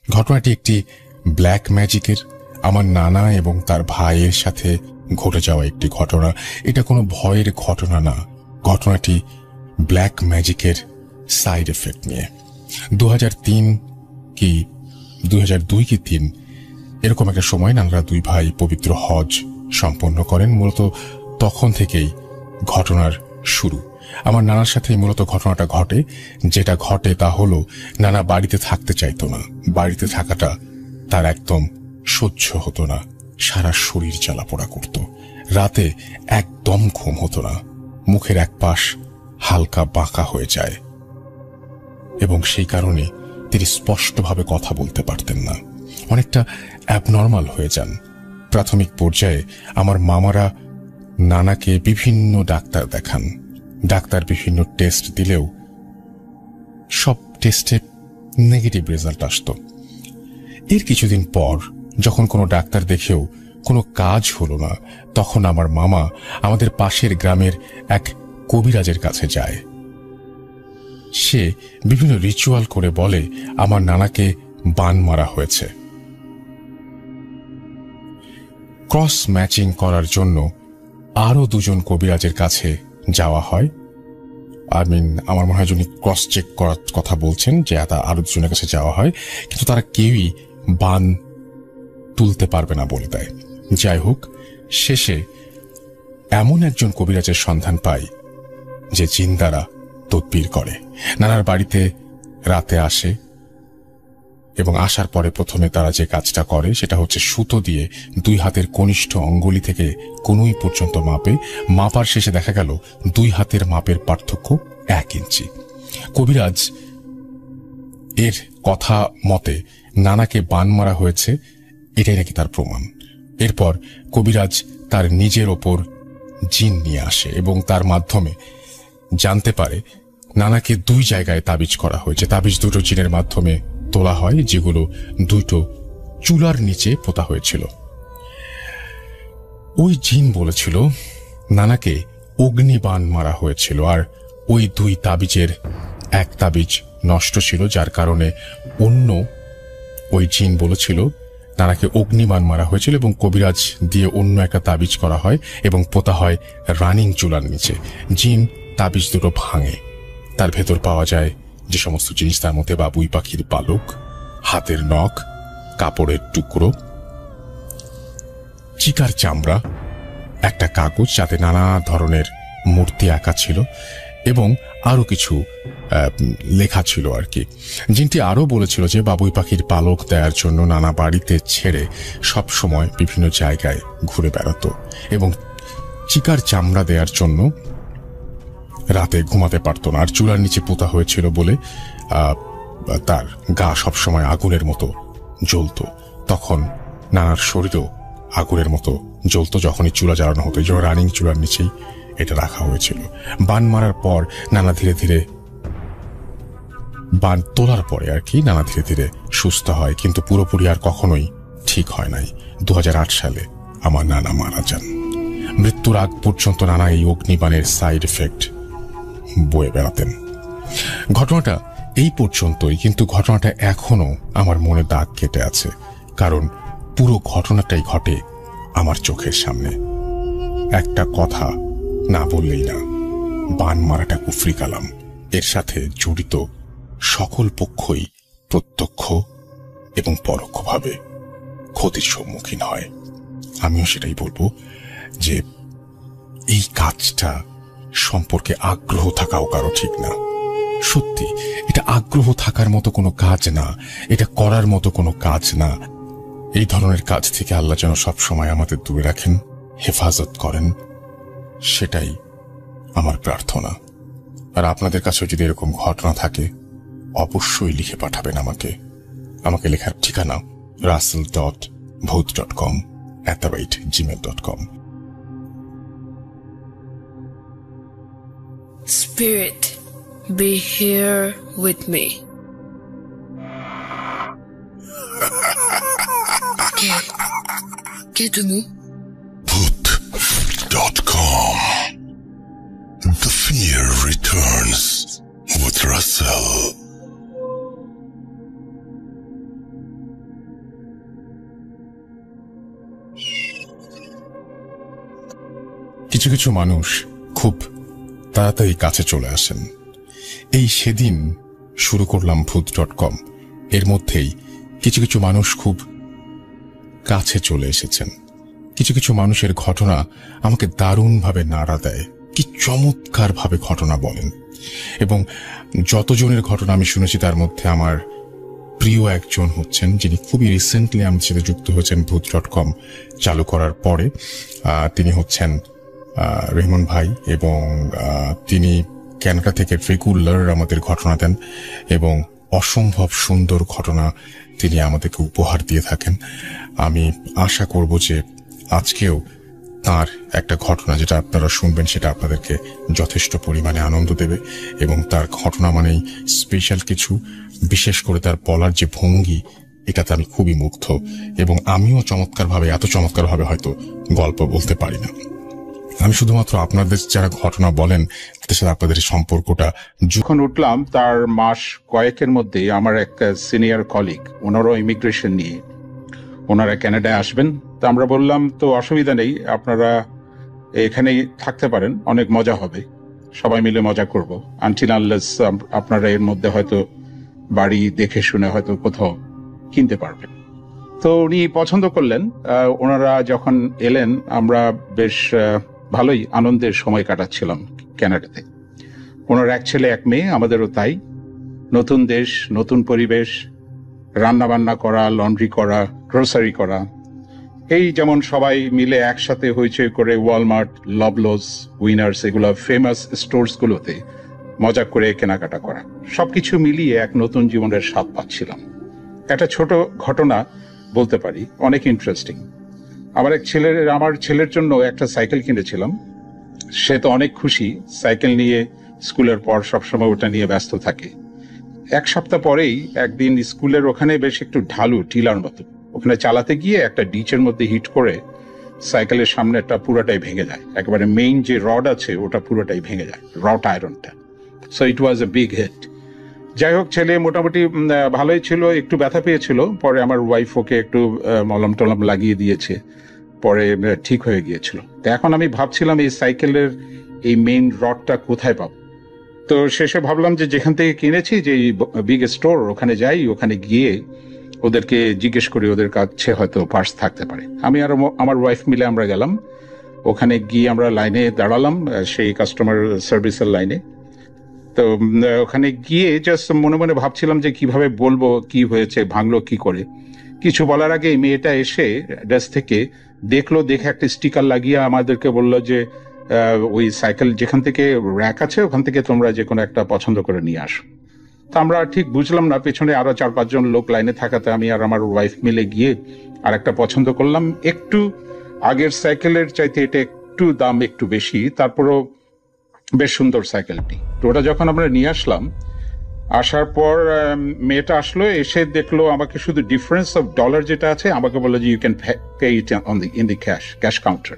ঘটনাটি একটি ব্ল্যাক ম্যাজিকের, আমার নানা এবং তার ভাইয়ের সাথে ঘটে যাওয়া একটি ঘটনা। এটা কোনো ভয়ের ঘটনা না, ঘটনাটি ব্ল্যাক ম্যাজিকের সাইড এফেক্ট নিয়ে। 2003 কি 2002 কি 3 এরকম একটা সময় নানারা দুই ভাই পবিত্র হজ সম্পন্ন করেন। মূলত তখন থেকেই ঘটনার শুরু। আমার নানার সাথে মূলত ঘটনাটা ঘটে। যেটা ঘটে তা হলো, নানা বাড়িতে থাকতে চাইতো না। বাড়িতে থাকাটা তার একদম সহ্য হতো না। সারা শরীর জ্বালাপোড়া করত। রাতে একদম ঘুম হতো না। মুখের এক পাশ হালকা বাঁকা হয়ে যায় এবং সেই কারণে তিনি স্পষ্টভাবে কথা বলতে পারতেন না। অনেকটা অ্যাবনর্মাল হয়ে যান। প্রাথমিক পর্যায়ে আমার মামারা নানাকে বিভিন্ন ডাক্তার দেখান। ডাক্তার বিভিন্ন টেস্ট দিলেও সব টেস্টে নেগেটিভ রেজাল্ট আসতো। এর কিছুদিন পর যখন কোনো ডাক্তার দেখেও কোনো কাজ হলো না, তখন আমার মামা আমাদের পাশের গ্রামের এক কবিরাজের কাছে যায়। সে বিভিন্ন রিচুয়াল করে বলে আমার নানাকে বান মারা হয়েছে। ক্রস ম্যাচিং করার জন্য আরো দুজন কবিরাজের কাছে যাওয়া হয়। আমার মনে হয় যিনি ক্রস চেক করার কথা বলছেন, যে আরো দুজনের কাছে যাওয়া হয়, কিন্তু তারা কেউই বান তুলতে পারবে না বলে দেয়। যাই হোক, শেষে এমন একজন কবিরাজের সন্ধান পাই যে জিন দ্বারা তদবির করে। নানার বাড়িতে রাতে আসে এবং আসার পরে প্রথমে তারা যে কাজটা করে সেটা হচ্ছে সুতো দিয়ে দুই হাতের কনিষ্ঠ অঙ্গুলি থেকে কনুই পর্যন্ত মাপে। মাপার শেষে দেখা গেল দুই হাতের মাপের পার্থক্য 1 ইঞ্চি। কবিরাজ এর কথা মতে নানাকে বান মারা হয়েছে, এটাই নাকি তার প্রমাণ। এরপর কবিরাজ তার নিজের ওপর জিন নিয়ে আসে এবং তার মাধ্যমে জানতে পারে নানাকে 2 জায়গায় তাবিজ করা হয়েছে। তাবিজ দুটো জিনের মাধ্যমে তোলা হয়, যেগুলো দুটো চুলার নিচে পোতা হয়েছিল। ওই জিন বলেছিল নানাকে অগ্নিবাণ মারা হয়েছিল, আর ওই 2 তাবিজের এক তাবিজ নষ্ট ছিল, যার কারণে অন্য ওই জিন বলেছিল নানাকে অগ্নিবাণ মারা হয়েছিল এবং কবিরাজ দিয়ে অন্য একটা তাবিজ করা হয় এবং পোতা হয় রানিং চুলার নিচে। জিন তাবিজ দুটো ভাঙে। তার ভেতর পাওয়া যায় যে সমস্ত জিনিস, তার মধ্যে বাবুই পাখির পালক, হাতের নখ, কাপড়ের টুকরো, চিকার চামড়া, একটা কাগজ যাতে নানা ধরনের মূর্তি আঁকা ছিল এবং আরো কিছু লেখা ছিল আর কি। জিনটি আরো বলেছিল যে বাবুই পাখির পালক দেওয়ার জন্য নানা বাড়িতে ছেড়ে সব সময় বিভিন্ন জায়গায় ঘুরে বেড়াতো এবং চিকার চামড়া দেওয়ার জন্য রাতে ঘুমাতে পারত না। আর চুলার নিচে পোতা হয়েছিল বলে তার গা সবসময় আগুনের মতো জ্বলত। তখন নানার শরীরও আগুনের মতো জ্বলত যখনই চুলা জ্বালানো হতো। এই জন্য রানিং চুলার নিচেই এটা রাখা হয়েছিল। বান মারার পর নানা ধীরে ধীরে, বান তোলার পরে আর কি, নানা ধীরে ধীরে সুস্থ হয়, কিন্তু পুরোপুরি আর কখনোই ঠিক হয় নাই। 2008 সালে আমার নানা মারা যান। মৃত্যুর আগ পর্যন্ত নানা এই অগ্নিবাণের সাইড এফেক্ট বয়ে বেড়াতেন। ঘটনাটা এই পর্যন্তই, কিন্তু ঘটনাটা এখনো আমার মনে দাগ কেটে আছে, কারণ পুরো ঘটনাটাই ঘটে আমার চোখের সামনে। একটা কথা না বললেই না, বান মারাটা কুফরি কালাম। এর সাথে জড়িত সকল পক্ষই প্রত্যক্ষ এবং পরোক্ষভাবে ক্ষতির সম্মুখীন হয়। আমিও সেটাই বলবো যে এই কাজটা সম্পর্কে আগ্রহ থাকাও কারো ঠিক না। সত্যি এটা আগ্রহ থাকার মতো কোনো কাজ না, এটা করার মতো কোনো কাজ না। এই ধরনের কাজ থেকে আল্লাহ যেন সবসময় আমাদের দূরে রাখেন, হেফাজত করেন, সেটাই আমার প্রার্থনা। আর আপনাদের কাছে যদি এরকম ঘটনা থাকে অবশ্যই লিখে পাঠাবেন আমাকে লেখার ঠিকানা russell.bhoot.com@gmail.com। Spirit, be here with me. Qui êtes-vous? Bhoot.com. The fear returns with Russell. কিছু কিছু মানুষ খুব তাড়াতাড়ি কাছে চলে আসেন। এই সেদিন শুরু করলাম ভূত.com, এর মধ্যেই কিছু কিছু মানুষ খুব কাছে চলে এসেছেন। কিছু কিছু মানুষের ঘটনা আমাকে দারুণভাবে নাড়া দেয়, কি চমৎকার ভাবে ঘটনা বলেন। এবং যতজনের ঘটনা আমি শুনেছি তার মধ্যে আমার প্রিয় একজন হচ্ছেন, যিনি খুবই রিসেন্টলি আমার সাথে যুক্ত হয়েছেন ভূত.com চালু করার পরে। তিনি হচ্ছেন রেহমান ভাই, এবং তিনি ক্যানাডা থেকে রেগুলার আমাদের ঘটনা দেন এবং অসম্ভব সুন্দর ঘটনা তিনি আমাদেরকে উপহার দিয়ে থাকেন। আমি আশা করব যে আজকেও তার একটা ঘটনা যেটা আপনারা শুনবেন সেটা আপনাদেরকে যথেষ্ট পরিমাণে আনন্দ দেবে, এবং তার ঘটনা মানেই স্পেশাল কিছু, বিশেষ করে তার বলার যে ভঙ্গি, এটাতে আমি খুবই মুগ্ধ, এবং আমিও এত চমৎকারভাবে হয়তো গল্প বলতে পারি না। আমি শুধুমাত্র আপনাদের যারা ঘটনা বলেন তাদের সাথে আপনাদের সম্পর্কটা। যখন উঠলাম তার মাস কয়েকের মধ্যে আমার এক সিনিয়র কলিগ, ওনারও ইমিগ্রেশন নিয়ে ওনারা কানাডায় আসবেন। তো আমরা বললাম তো অসুবিধা নেই, আপনারা এখানেই থাকতে পারেন, অনেক মজা হবে, সবাই মিলে মজা করব, আনটিল আনলেস আপনারা এর মধ্যে হয়তো বাড়ি দেখে শুনে হয়তো কোথাও কিনতে পারবেন। তো উনি পছন্দ করলেন। ওনারা যখন এলেন আমরা বেশ ভালোই আনন্দের সময় কাটাচ্ছিলাম কানাডাতে। ওনার এক ছেলে এক মেয়ে, আমাদেরও তাই। নতুন দেশ, নতুন পরিবেশ, রান্না বান্না করা, লন্ড্রি করা, গ্রোসারি করা, এই যেমন সবাই মিলে একসাথে হইচই করে ওয়ালমার্ট, লবলস, উইনার্স, এগুলো ফেমাস স্টোরসগুলোতে মজা করে কেনাকাটা করা, সবকিছু মিলিয়ে এক নতুন জীবনের স্বাদ পাচ্ছিলাম। একটা ছোট ঘটনা বলতে পারি, অনেক ইন্টারেস্টিং। আমার ছেলের জন্য একটা সাইকেল কিনেছিলাম। সে তো অনেক খুশি, সাইকেল নিয়ে স্কুলের পর সবসময় ওটা নিয়ে ব্যস্ত থাকে। এক সপ্তাহ পরেই একদিন স্কুলের ওখানে বেশ একটু ঢালু, টিলার মতো, ওখানে চালাতে গিয়ে একটা ডিচের মধ্যে হিট করে সাইকেলের সামনেটা পুরোটাই ভেঙে যায়, একেবারে মেইন যে রড আছে ওটা পুরোটাই ভেঙে যায়, রড আয়রনটা। So it was a big hit. যাই হোক, ছেলে মোটামুটি ভালোই ছিল, একটু ব্যথা পেয়েছিল, পরে আমার ওয়াইফ ওকে একটু মলম টলম লাগিয়ে দিয়েছে, পরে ঠিক হয়ে গিয়েছিল। তো এখন আমি ভাবছিলাম এই সাইকেলের এই মেইন রডটা কোথায় পাবো। তো শেষে ভাবলাম যে যেখান থেকে কিনেছি, যে বিগ স্টোর, ওখানে যাই, ওখানে গিয়ে ওদেরকে জিজ্ঞেস করি, ওদের কাছে হয়তো পার্স থাকতে পারে। আমি আর আমার ওয়াইফ মিলে আমরা গেলাম, ওখানে গিয়ে আমরা লাইনে দাঁড়ালাম, সেই কাস্টমার সার্ভিসের লাইনে। তো ওখানে গিয়ে জাস্ট মনে মনে ভাবছিলাম যে কিভাবে বলবো কি হয়েছে, ভাঙলো কি করে। কিছু বলার আগে মেয়েটা এসে ডেস্ক থেকে দেখলো, দেখে একটা স্টিকার লাগিয়ে আমাদেরকে বললো যে ওই সাইকেল যেখান থেকে র্যাক আছে ওখান থেকে তোমরা যে কোনো একটা পছন্দ করে নিয়ে আসো। তা আমরা ঠিক বুঝলাম না, পেছনে আরো 4-5 জন লোক লাইনে থাকাতে আমি আর আমার ওয়াইফ মিলে গিয়ে আর একটা পছন্দ করলাম। একটু আগের সাইকেলের চাইতে এটা একটু দাম একটু বেশি, তারপরও বেশ সুন্দর সাইকেলটি। তো ওটা যখন আমরা নিয়ে আসলাম, আসার পর মেয়েটা আসলো, এসে দেখলো আমাকে শুধু ডিফারেন্স অফ ডলার যেটা আছে আমাকে বললো যে you can pay it in the cash counter.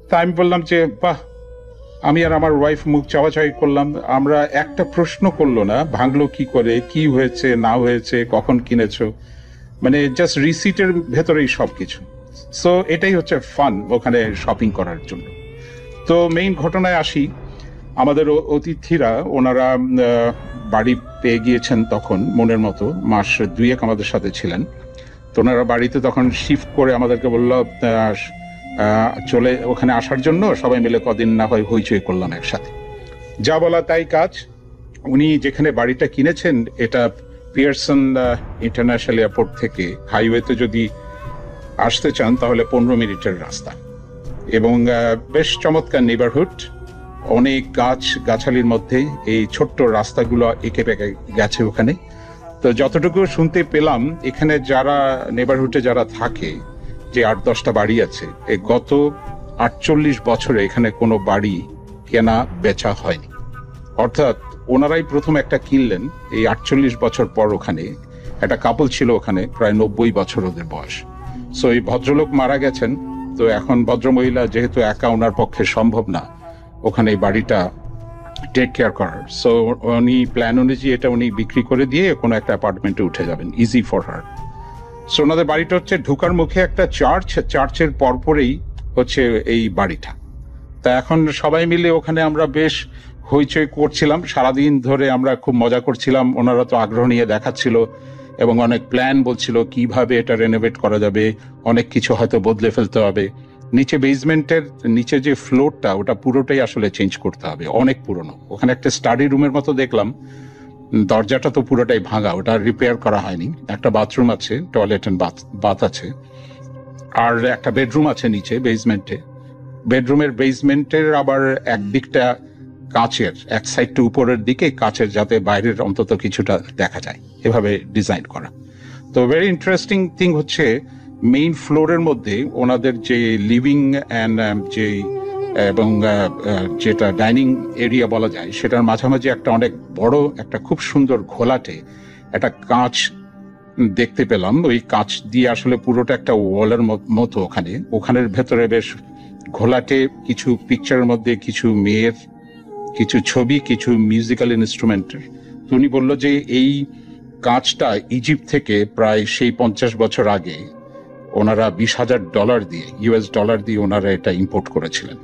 তা আমি বললাম যে বাহ। আমি আর আমার ওয়াইফ মুখ চাওয়াচাই করলাম, আমরা একটা প্রশ্ন করলো না, ভাঙলো কি করে, কি হয়েছে না হয়েছে, কখন কিনেছো, মানে জাস্ট রিসিটের ভেতরেই সবকিছু। সো এটাই হচ্ছে ফান ওখানে শপিং করার জন্য। তো মেইন ঘটনায় আসি, আমাদের অতিথিরা ওনারা বাড়ি পেয়ে গিয়েছেন তখন, মনের মতো মাস 2 আমাদের সাথে ছিলেন। তো ওনারা বাড়িতে তখন শিফট করে আমাদেরকে বলল চলে ওখানে আসার জন্য, সবাই মিলে কদিন না হয় হইচই করলাম একসাথে। যা বলা তাই কাজ। উনি যেখানে বাড়িটা কিনেছেন এটা পিয়ারসন ইন্টারন্যাশনাল এয়ারপোর্ট থেকে হাইওয়েতে যদি আসতে চান তাহলে 15 মিনিটের রাস্তা, এবং বেশ চমৎকার নেবারহুড, অনেক গাছালির মধ্যে এই ছোট্ট রাস্তাগুলো এঁকে বেঁকে গেছে ওখানে। তো যতটুকু শুনতে পেলাম, এখানে যারা নেবারহুডে যারা থাকে, যে 8-10টা বাড়ি আছে, এই গত 48 বছরে এখানে কোনো বাড়ি কেনা বেচা হয়নি। অর্থাৎ ওনারাই প্রথম একটা কিনলেন এই 48 বছর পর। ওখানে একটা কাপল ছিল, ওখানে প্রায় 90 বছর ওদের বয়স। সো এই ভদ্রলোক মারা গেছেন, তো এখন ভদ্রমহিলা যেহেতু একা ওনার পক্ষে সম্ভব না ওখানে এই বাড়িটা টেক কেয়ার করার, সো উনি প্ল্যান অনুযায়ী এটা উনি বিক্রি করে দিয়ে কোনো একটা অ্যাপার্টমেন্টে উঠে যাবেন, ইজি ফর হার। সো ওনাদের বাড়িটা হচ্ছে ঢোকার মুখে একটা চার্চের পরপরেই হচ্ছে এই বাড়িটা। তা এখন সবাই মিলে ওখানে আমরা বেশ হইচই করছিলাম, সারাদিন ধরে আমরা খুব মজা করছিলাম। ওনারা তো আগ্রহ নিয়ে দেখাচ্ছিল এবং অনেক প্ল্যান বলছিল কিভাবে এটা রেনোভেট করা যাবে, অনেক কিছু হয়তো বদলে ফেলতে হবে। নিচে বেসমেন্টের নিচে যে ফ্লোরটা ওটা পুরোটাই আসলে চেঞ্জ করতে হবে, অনেক পুরনো। ওখানে একটা স্টাডি রুমের মতো দেখলাম, দরজাটা তো পুরোটাই ভাঙা, ওটা রিপেয়ার করা হয়নি। একটা বাথরুম আছে, টয়লেট এন্ড বাথ আছে, আর একটা বেডরুম আছে নিচে বেসমেন্টে। বেডরুমের বেসমেন্টের আবার একদিকটা কাচের, এক সাইডটা উপরের দিকে কাচের, যাতে বাইরের অন্তত কিছুটা দেখা যায়, এভাবে ডিজাইন করা। তো ভেরি ইন্টারেস্টিং থিং হচ্ছে মেইন ফ্লোরের মধ্যে ওনাদের যে লিভিং অ্যান্ড যে এবং যেটা ডাইনিং এরিয়া বলা যায়, সেটার মাঝামাঝি একটা অনেক বড় একটা খুব সুন্দর ঘোলাটে একটা কাঁচ দেখতে পেলাম। ওই কাঁচ দিয়ে আসলে পুরোটা একটা ওয়ালের মতো, ওখানের ভেতরে বেশ ঘোলাটে কিছু পিকচারের মধ্যে কিছু মেয়ের কিছু ছবি, কিছু মিউজিক্যাল ইনস্ট্রুমেন্টের। উনি বলল যে এই কাঁচটা ইজিপ্ট থেকে প্রায় সেই 50 বছর আগে ওনারা $20,000 দিয়ে, US ডলার দিয়ে ওনারা এটা ইম্পোর্ট করেছিলেন।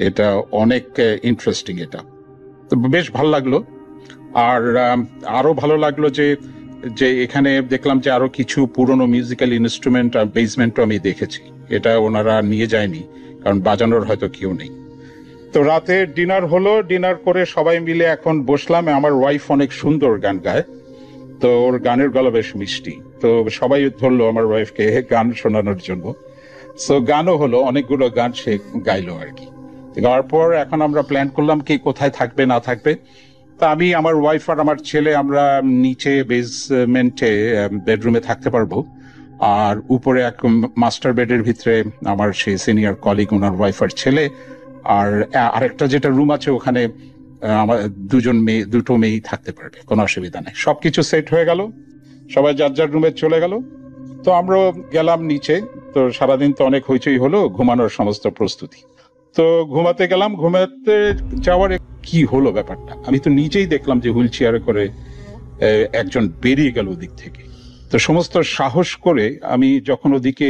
এটা অনেক ইন্টারেস্টিং, এটা তো বেশ ভালো লাগলো। আর আরো ভালো লাগলো যে এখানে দেখলাম যে আরো কিছু পুরনো মিউজিক্যাল ইনস্ট্রুমেন্ট আর বেসমেন্টও আমি দেখেছি। এটা ওনারা নিয়ে যায়নি, কারণ বাজানোর হয়তো কেউ নেই। তো রাতে ডিনার হলো, ডিনার করে সবাই মিলে এখন বসলাম। আমার ওয়াইফ অনেক সুন্দর গান গায়, তো ওর গানের গলা বেশ মিষ্টি, তো সবাই ধরলো আমার ওয়াইফকে গান শোনানোর জন্য। সো গানও হলো, অনেকগুলো গান সে গাইলো আর কি। গাওয়ার পর এখন আমরা প্ল্যান করলাম কি কোথায় থাকবে না থাকবে। তা আমি, আমার ওয়াইফ আর আমার ছেলে আমরা নিচে বেসমেন্টে বেডরুমে থাকতে পারবো, আর উপরে এক মাস্টার বেডের ভিতরে আমার সেই সিনিয়র কলিগ, ওনার ওয়াইফ আর ছেলে, আর আরেকটা যেটা রুম আছে ওখানে আমার দুটো মেয়েই থাকতে পারবে, কোনো অসুবিধা নেই। সবকিছু সেট হয়ে গেল, সবাই যার যার রুমে চলে গেল। তো আমরা গেলাম নিচে। তো সারাদিন তো অনেক হইচই হলো, ঘুমানোর সমস্ত প্রস্তুতি। তো ঘুমাতে গেলাম। ঘুমাতে যাওয়ার কি হলো ব্যাপারটা, আমি তো নিজেই দেখলাম যে হুইল চেয়ারে করে একজন বেরিয়ে গেল ওদিক থেকে। তো সমস্ত সাহস করে আমি যখন ওদিকে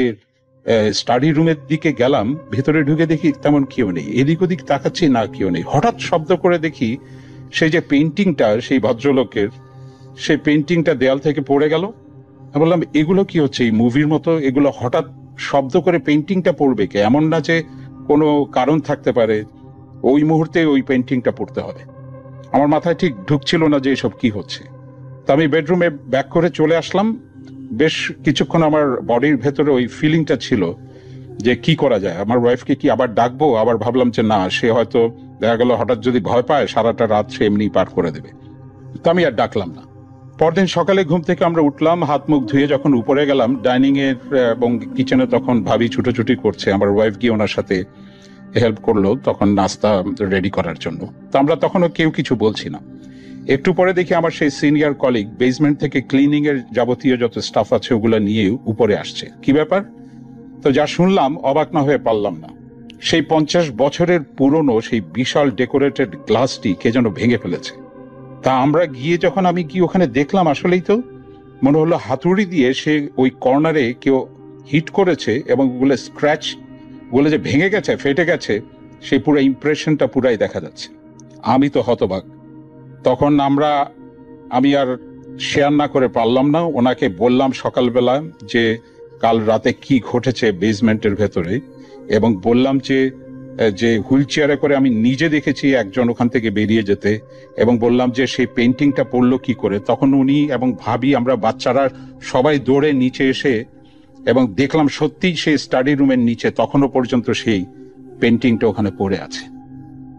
স্টাডি রুমের দিকে গেলাম, ভেতরে ঢুকে দেখি তেমন কেউ নেই, এদিক ওদিক তাকাচ্ছি না, কেউ নেই। হঠাৎ শব্দ করে দেখি সেই যে পেন্টিংটা সেই ভদ্রলোকের, সেই পেন্টিংটা দেয়াল থেকে পড়ে গেল। আমি বললাম এগুলো কি হচ্ছে, এই মুভির মতো এগুলো হঠাৎ শব্দ করে পেন্টিংটা পড়বে কে? এমন না যে কোনো কারণ থাকতে পারে ওই মুহূর্তে ওই পেন্টিংটা পড়তে হবে। আমার মাথায় ঠিক ঢুকছিল না যে এসব কি হচ্ছে। তো আমি বেডরুমে ব্যাক করে চলে আসলাম। বেশ কিছুক্ষণ আমার বডির ভেতরে ওই ফিলিংটা ছিল যে কি করা যায়, আমার ওয়াইফকে কি আবার ডাকবো? আবার ভাবলাম যে না, সে হয়তো দেখা গেল হঠাৎ যদি ভয় পায় সারাটা রাত সে এমনি পার করে দেবে। তো আমি আর ডাকলাম না। পরদিন সকালে ঘুম থেকে আমরা উঠলাম, হাত মুখ ধুয়ে যখন উপরে গেলাম ডাইনিং এর এবং কিচেনে, তখন ভাবি ছুটোছুটি করছে। আমার ওয়াইফ গিয়ে ওনার সাথে হেল্প করলো তখন নাস্তা রেডি করার জন্য। তো আমরা তখনও কেউ কিছু বলছি না। একটু পরে দেখি আমার সেই সিনিয়র কলিগ বেসমেন্ট থেকে ক্লিনিং এর যাবতীয় যত স্টাফ আছে ওগুলো নিয়ে উপরে আসছে। কি ব্যাপার? তো যা শুনলাম অবাক না হয়ে পারলাম না। সেই 50 বছরের পুরনো সেই বিশাল ডেকোরেটেড গ্লাসটি কে যেন ভেঙে ফেলেছে। তা আমরা গিয়ে যখন আমি গিয়ে ওখানে দেখলাম, আসলেই তো মনে হলো হাতুড়ি দিয়ে সে ওই কর্নারে কেউ হিট করেছে এবং ওগুলো স্ক্র্যাচ, ওগুলো যে ভেঙে গেছে, ফেটে গেছে, সেই পুরো ইমপ্রেশনটা পুরাই দেখা যাচ্ছে। আমি তো হতবাক। তখন আমি আর শেয়ার না করে পারলাম না। ওনাকে বললাম সকালবেলা যে কাল রাতে কি ঘটেছে বেসমেন্টের ভেতরে, এবং বললাম যে হুইল চেয়ারে করে আমি নিজে দেখেছি একজন ওখান থেকে বেরিয়ে যেতে, এবং বললাম যে সেই পেন্টিংটা পড়লো কি করে। তখন উনি এবং ভাবি, আমরা বাচ্চারা সবাই দৌড়ে নিচে এসে এবং দেখলাম সত্যিই সেই স্টাডি রুমের নিচে তখনও পর্যন্ত সেই পেন্টিংটা ওখানে পড়ে আছে।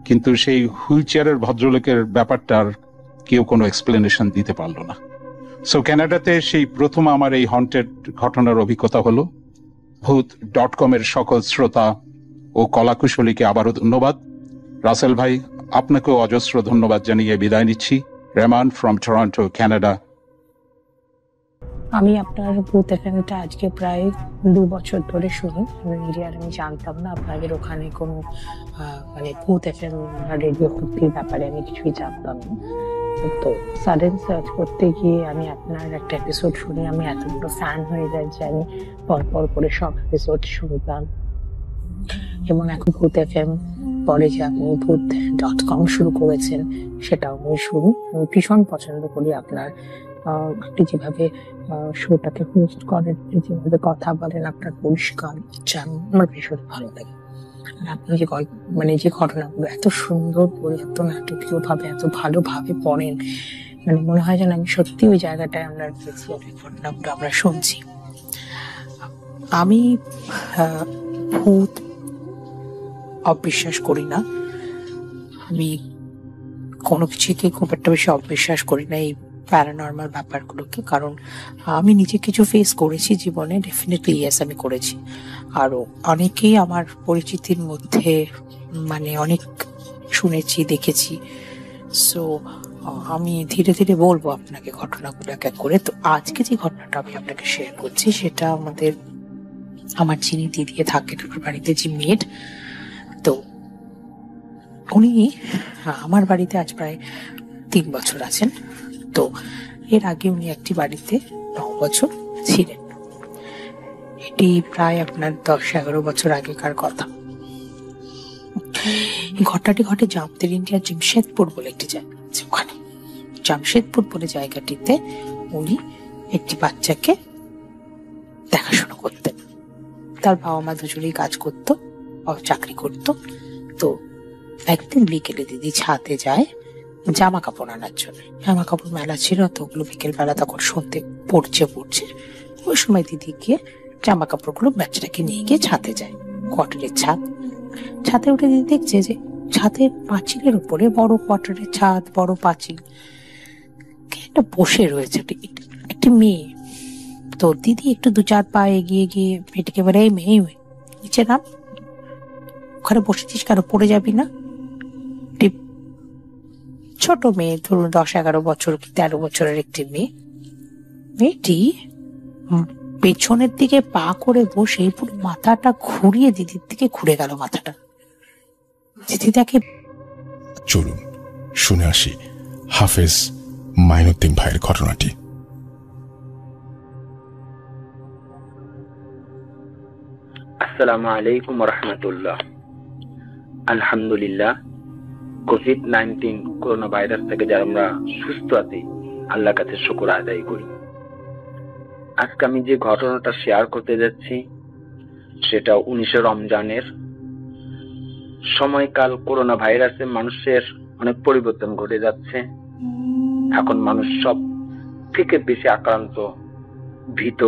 কিন্তু সেই হুইল চেয়ারের ভদ্রলোকের ব্যাপারটার কেউ কোনো এক্সপ্লেনেশন দিতে পারলো না। সো ক্যানাডাতে সেই প্রথম আমার এই হন্টেড ঘটনার অভিজ্ঞতা হলো। ভূত.com এর সকল শ্রোতা ও কলাকুশলীকে আবারও ধন্যবাদ। রাসেল ভাই, আপনাকেও অজস্র ধন্যবাদ জানিয়ে বিদায় নিচ্ছি। রেমান ফ্রম টরন্টো, ক্যানাডা। আমি আপনার ভূত এফএমটা আজকে প্রায় 2 বছর ধরে শুনি। আমি জানতাম না আপনাদের ওখানে কোনো মানে ভূত এফএম রেডিও ভর্তির ব্যাপারে আমি কিছুই জানতাম না। তো সাডেন সার্চ করতে গিয়ে আমি আপনার একটা এপিসোড শুনি, আমি এত বড় ফ্যান হয়ে যাই যে আমি পর পর করে সব এপিসোড শুনতাম। এবং এখন ভূত FM, পরে যে আপনি ভূত.com শুরু করেছেন সেটাও আমি শুরু। আমি ভীষণ পছন্দ করি আপনার আপনি যেভাবে শোটাকে হোস্ট করেন, আপনি যেভাবে কথা বলেন, আপনার পরিষ্কার চান, আমার ভীষণ ভালো লাগে। আর আপনি যে গল্প মানে যে ঘটনাগুলো এত সুন্দর করে, এত নাটকীয় ভাবে, এত ভালোভাবে পড়েন, মানে মনে হয় যেন আমি সত্যি ওই জায়গাটায় আমরা রয়েছি, ওই ঘটনাগুলো আমরা শুনছি। আমি ভূত অবিশ্বাস করি না, আমি কোনো কিছুকে খুব একটা বেশি অবিশ্বাস করি না এই প্যারানর্মাল ব্যাপারগুলোকে, কারণ আমি নিজে কিছু ফেস করেছি জীবনে, ডেফিনেটলি ইয়েস আমি করেছি। আরও অনেকেই আমার পরিচিতির মধ্যে মানে অনেক শুনেছি, দেখেছি। সো আমি ধীরে ধীরে বলবো আপনাকে ঘটনাগুলো এক এক করে। তো আজকে যে ঘটনাটা আমি আপনাকে শেয়ার করছি সেটা আমার যিনি দিদি থাকেন আমার বাড়িতে, যে মেড, তো উনি আমার বাড়িতে আজ প্রায় 3 বছর আছেন। তো এর আগে উনি একটি বাড়িতে 9 বছর ছিলেন। এটি প্রায় আপনার 10-11 বছর আগেকার কথা। এই ঘটনাটি ঘটে জামতের ইন্ডিয়ার জামশেদপুর বলে একটি জায়গা আছে, ওখানে জামশেদপুর বলে জায়গাটিতে উনি একটি বাচ্চাকে দেখাশোনা করতেন। তার বাবা মা দুজনেই কাজ করতো, চাকরি করতো। তো একদিন বিকেলে দিদি ছাদে যায় জামা কাপড় আনার জন্য। জামা কাপড় মেলা ছিল, তো ওগুলো বিকেল বেলা তখন সন্ধ্যে পড়ছে। ওই সময় দিদি গিয়ে জামা কাপড়গুলো বাচ্চাটাকে নিয়ে গিয়ে ছাদে যায়, কোয়ার্টারের ছাদে উঠে দিদি দেখছে যে ছাদের পাঁচিলের উপরে, বড় কোয়ার্টারের ছাদ, বড় পাঁচিল, একটা বসে রয়েছে একটি মেয়ে। তো দিদি একটু 2-4 পা এগিয়ে গিয়ে মেয়েটিকে বলে, এই মেয়ে নিচে নাম, ওখানে বসেছিস কেন, পড়ে যাবি না? ছোট মেয়ে, ধরুন 10-11 বছর কি 13 বছরের একটি মেয়েটি পেছনের দিকে পা করে বসে পুরো মাথাটা ঘুরিয়ে দিদির দিকে ঘুরে গেল মাথাটা। দিদি দেখে। চলুন শুনে আসি হাফেজ মাইনুদ্দিন ভাইয়ের ঘটনাটি। আসসালামু আলাইকুম রহমতুল্লাহ। আলহামদুলিল্লাহ, কোভিড-19 করোনা ভাইরাস থেকে যারা আমরা সুস্থ আছি, আল্লাহর কাছে শুকর আদায় করি। আজকে আমি যে ঘটনাটা শেয়ার করতে যাচ্ছি সেটা 19 রমজানের সময়কাল। করোনা ভাইরাসে মানুষের অনেক পরিবর্তন ঘটে যাচ্ছে। এখন মানুষ সব থেকে বেশি আক্রান্ত, ভীত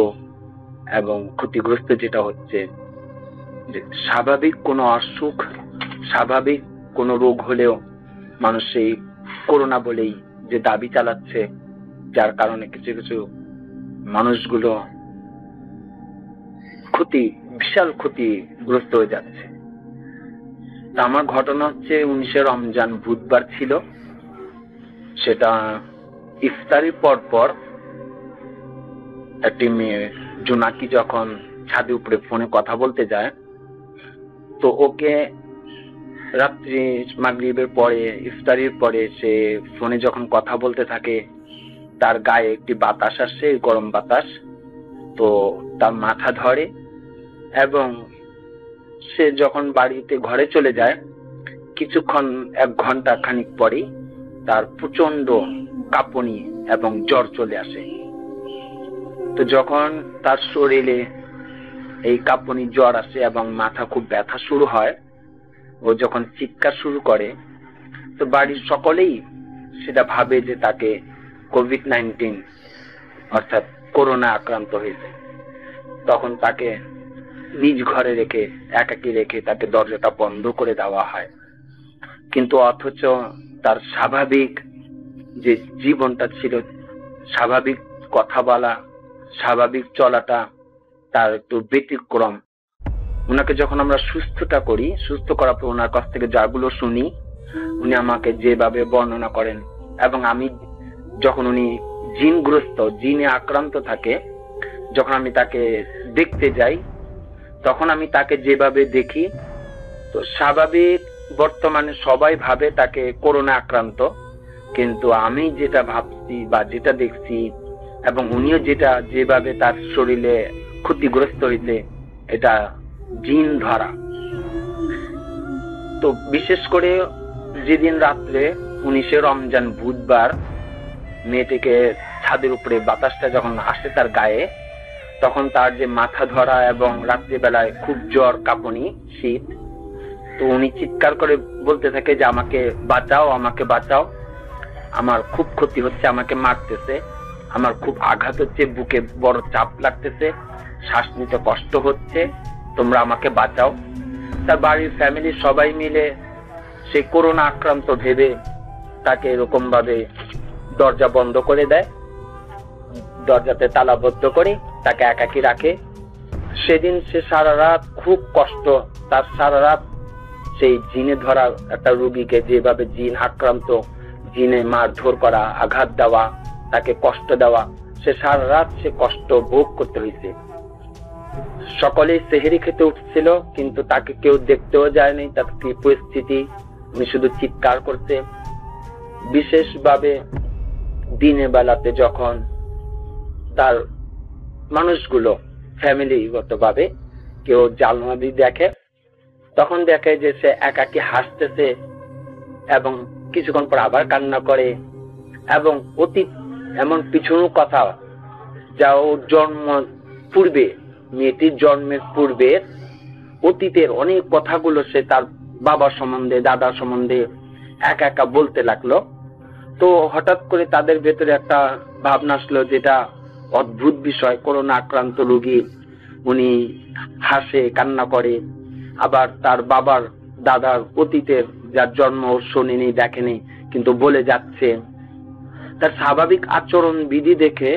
এবং ক্ষতিগ্রস্ত যেটা হচ্ছে যে স্বাভাবিক কোনো অসুখ, স্বাভাবিক কোনো রোগ হলেও মানুষ সেই করোনা বলেই যে দাবি চালাচ্ছে, যার কারণে কিছু কিছু মানুষগুলো বিশাল ক্ষতিগ্রস্ত হয়ে যাচ্ছে। তা আমার ঘটনা হচ্ছে 19 রমজান বুধবার ছিল। সেটা ইফতারির পর একটি মেয়ে জোনাকি যখন ছাদে উপরে ফোনে কথা বলতে যায়, তো ওকে রাত্রি মাগরিবের পরে, ইফতারির পরে সে ফোনে যখন কথা বলতে থাকে, তার গায়ে একটি বাতাস আসছে, গরম বাতাস। তো তার মাথা ধরে এবং সে যখন বাড়িতে ঘরে চলে যায়, কিছুক্ষণ 1 ঘন্টা খানিক পরেই তার প্রচন্ড কাঁপুনি এবং জ্বর চলে আসে। তো যখন তার শরীরে এই কাঁপুনি, জ্বর আসে এবং মাথা খুব ব্যথা শুরু হয়, ও যখন চিৎকার শুরু করে, তো বাড়ির সকলেই সেটা ভাবে যে তাকে কোভিড-19 অর্থাৎ করোনা আক্রান্ত হয়েছে। তখন তাকে নিজ ঘরে রেখে, একাকী রেখে তাকে দরজাটা বন্ধ করে দেওয়া হয়। কিন্তু অথচ তার স্বাভাবিক যে জীবনটা ছিল, স্বাভাবিক কথা বলা, স্বাভাবিক চলাটা তার একটু ব্যতিক্রম। ওনাকে যখন আমরা সুস্থতা করি, সুস্থ করার পর ওনার কাছ থেকে যাগুলো শুনি, উনি আমাকে যেভাবে বর্ণনা করেন, এবং আমি যখন উনি জিনগ্রস্ত, জিনে আক্রান্ত থাকে, যখন আমি তাকে দেখতে যাই, তখন আমি তাকে যেভাবে দেখি, তো স্বাভাবিক বর্তমানে সবাই ভাবে তাকে করোনা আক্রান্ত, কিন্তু আমি যেটা ভাবছি বা যেটা দেখছি এবং উনিও যেভাবে তার শরীরে ক্ষতিগ্রস্ত হয়েছে, এটা জিন ধরা। তো বিশেষ করে যেদিন রাত্রে 19শে রমজান বুধবার মেয়েটিকে ছাদের উপরে বাতাসটা যখন আসে তার গায়ে, তখন তার যে মাথা ধরা এবং রাত্রিবেলায় খুব জ্বর, কাঁপুনি, শীত, তো উনি চিৎকার করে বলতে থাকে যে আমাকে বাঁচাও, আমাকে বাঁচাও, আমার খুব ক্ষতি হচ্ছে, আমাকে মারতেছে, আমার খুব আঘাত হচ্ছে, বুকে বড় চাপ লাগতেছে, শ্বাস নিতে কষ্ট হচ্ছে, তোমরা আমাকে বাঁচাও। তার বাড়ির ফ্যামিলি সবাই মিলে সে করোনা আক্রান্ত ভেবে তাকে এরকম ভাবে দরজা বন্ধ করে দেয়, দরজাতে তালাবদ্ধ করে তাকে একাকী রাখে। সেদিন সে সারা রাত খুব কষ্ট, তার সারা রাত সেই জিনে ধরা একটা রোগীকে যেভাবে জিন আক্রান্ত, জিনে মারধর করা, আঘাত দেওয়া, তাকে কষ্ট দেওয়া, সে সারা রাত সে কষ্ট ভোগ করতে হয়েছে। সকলেই সেহেরি খেতে উঠছিল, কিন্তু তাকে কেউ দেখতেও যায়নি, তার কি পরিস্থিতি, উনি শুধু চিৎকার করতে। বিশেষভাবে দিনের বেলাতে যখন তার মানুষগুলো ফ্যামিলিগত ভাবে কেউ জানলা দিয়ে দেখে, তখন দেখে যে সে একাকী হাসতেছে এবং কিছুক্ষণ পর আবার কান্না করে, এবং অতীত এমন পিছনো কথা যা ও জন্ম পূর্বে, মেয়েটির জন্মের পূর্বে অতীতের অনেক কথাগুলো সে তার বাবা সম্বন্ধে, দাদা সম্বন্ধে একা একা বলতে লাগলো। তো হঠাৎ করে তাদের ভেতরে একটা ভাবনা আসলো, যেটা অদ্ভুত বিষয়, করোনা আক্রান্ত রোগী, উনি হাসে, কান্না করে, আবার তার বাবার দাদার অতীতের যার জন্ম শোনেনি, দেখেনি, কিন্তু বলে যাচ্ছে। তার স্বাভাবিক আচরণ বিধি দেখে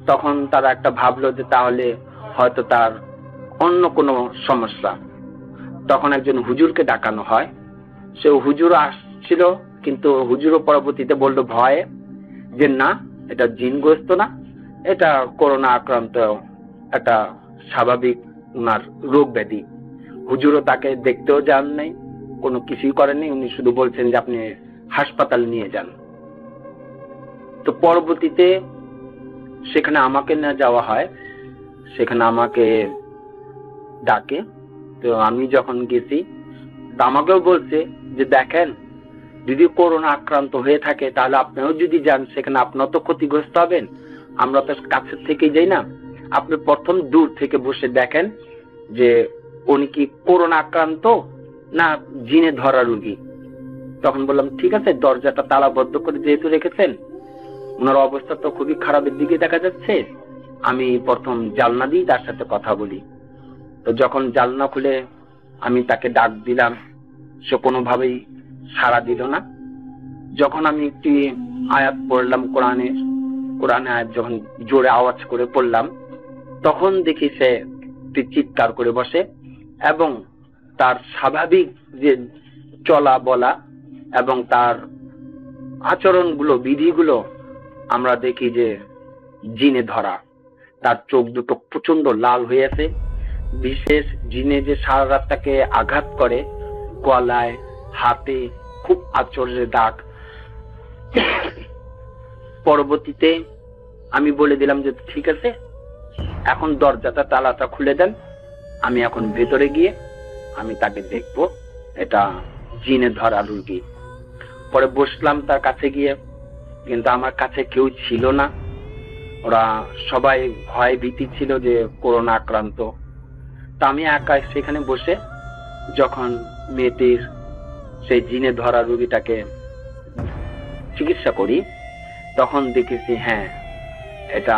তখন তারা একটা ভাবলো যে তাহলে হয়তো তার অন্য কোনো সমস্যা। তখন একজন হুজুরকে ডাকানো হয়, সে হুজুর আসছিল, কিন্তু হুজুরও পরবর্তীতে বললো ভয়ে যে না, এটা জিনগ্রস্ত না, এটা করোনা আক্রান্ত একটা স্বাভাবিক উনার রোগ ব্যাধি। হুজুরও তাকে দেখতেও যান নাই, কোনো কিছুই করেননি, উনি শুধু বলছেন যে আপনি হাসপাতাল নিয়ে যান। তো পরবর্তীতে সেখানে আমাকে না যাওয়া হয়, সেখানে আমাকে ডাকে। তো আমি যখন গেছি, আমাকেও বলছে যে দেখেন, যদি করোনা আক্রান্ত হয়ে থাকে তাহলে আপনিও যদি যান সেখানে আপনাও তো ক্ষতিগ্রস্ত হবেন, আমরা তো কাছের থেকেই যাই না, আপনি প্রথম দূর থেকে বসে দেখেন যে উনি কি করোনা আক্রান্ত না জিনে ধরা রোগী। তখন বললাম ঠিক আছে, দরজাটা তালাবদ্ধ করে যেহেতু রেখেছেন, ওনার অবস্থা তো খুবই খারাপের দিকে দেখা যাচ্ছে, আমি প্রথম জানলা দিয়ে তার সাথে কথা বলি। তো যখন জানলা খুলে আমি তাকে ডাক দিলাম, সে কোনোভাবেই সাড়া দিল না। যখন আমি একটি আয়াত পড়লাম, কোরআনে আয়াত যখন জোরে আওয়াজ করে পড়লাম, তখন দেখি সে চিৎকার করে বসে, এবং তার স্বাভাবিক যে চলা বলা এবং তার আচরণগুলো, বিধিগুলো আমরা দেখি যে জিনে ধরা। তার চোখ দুটো প্রচন্ড লাল হয়ে আছে, বিশেষ জিনে যে সারা রাত তাকে আঘাত করে, গলায়, হাতে খুব আচরের দাগ। পরবর্তীতে আমি বলে দিলাম যে ঠিক আছে, এখন দরজাটা তালাটা খুলে দেন, আমি এখন ভেতরে গিয়ে আমি তাকে দেখবো, এটা জিনে ধরা রোগী। পরে বসলাম তার কাছে গিয়ে, কিন্তু আমার কাছে কেউ ছিল না, ওরা সবাই ভয় ভীতি ছিল যে করোনা আক্রান্ত। তা আমি একা সেখানে বসে যখন মেয়েটির সেই জিনে ধরা রোগীটাকে চিকিৎসা করি, তখন দেখেছি হ্যাঁ, এটা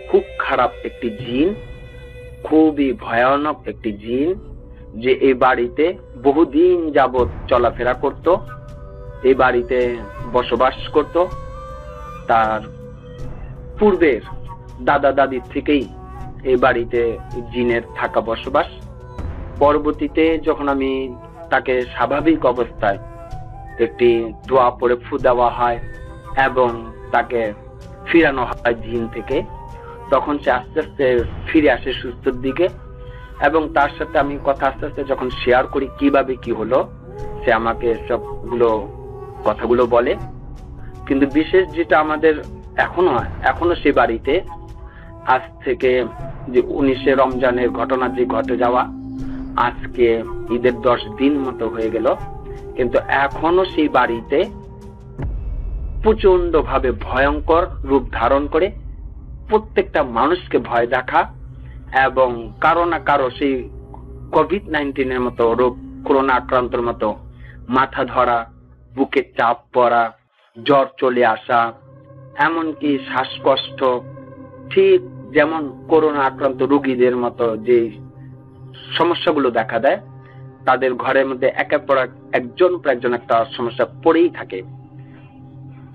খুব খারাপ একটি জিন, খুবই ভয়ানক একটি জিন, যে এই বাড়িতে বহুদিন যাবৎ চলাফেরা করত, এই বাড়িতে বসবাস করত। তার পূর্বের দাদা দাদির থেকেই এই বাড়িতে জিনের থাকা বসবাস। পরবর্তীতে যখন আমি তাকে স্বাভাবিক অবস্থায় একটি দোয়া পড়ে ফু দেওয়া হয় এবং তাকে ফিরানো হয় জিন থেকে, তখন সে আস্তে আস্তে ফিরে আসে সুস্থর দিকে। এবং তার সাথে আমি কথা আস্তে আস্তে যখন শেয়ার করি কিভাবে কি হলো, সে আমাকে সবগুলো কথাগুলো বলে। কিন্তু বিশেষ যেটা আমাদের এখনো সে বাড়িতে আজ থেকে যে 19শে রমজানের ঘটনা যে ঘটে যাওয়া, আজকে ঈদের 10 দিন মতো হয়ে গেল, কিন্তু এখনো সেই বাড়িতে প্রচন্ড ভাবে ভয়ঙ্কর রূপ ধারণ করে প্রত্যেকটা মানুষকে ভয় দেখা এবং কারো না কারো সেই কোভিড-19 মতো রোগ, করোনা আক্রান্তর মতো মাথা ধরা, বুকে চাপ পড়া, জ্বর চলে আসা, এমনকি শ্বাসকষ্ট, ঠিক যেমন করোনা আক্রান্ত রোগীদের মতো যে সমস্যাগুলো দেখা দেয়, তাদের ঘরের মধ্যে একের পর একজন পর একজন একটা সমস্যা পড়েই থাকে।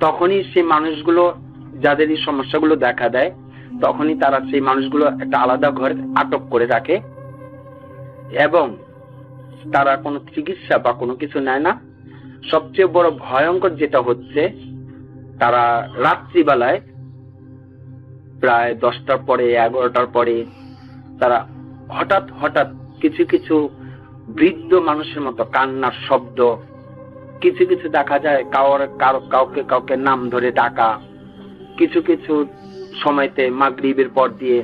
তখনই সেই মানুষগুলো, যাদের এই সমস্যাগুলো দেখা দেয়, তখনই তারা সেই মানুষগুলো একটা আলাদা ঘরে আটক করে রাখে এবং তারা কোনো চিকিৎসা বা কোনো কিছু নেয় না। সবচেয়ে বড় ভয়ঙ্কর যেটা হচ্ছে, তারা রাত্রিবেলায় প্রায় 10টার পরে 11টার পরে তারা হঠাৎ হঠাৎ কিছু কিছু বৃদ্ধ মানুষের মতো কান্নার শব্দ, কিছু কিছু দেখা যায় কাউকে কাউকে নাম ধরে ডাকা, কিছু কিছু সময়তে মাগরিবের পর দিয়ে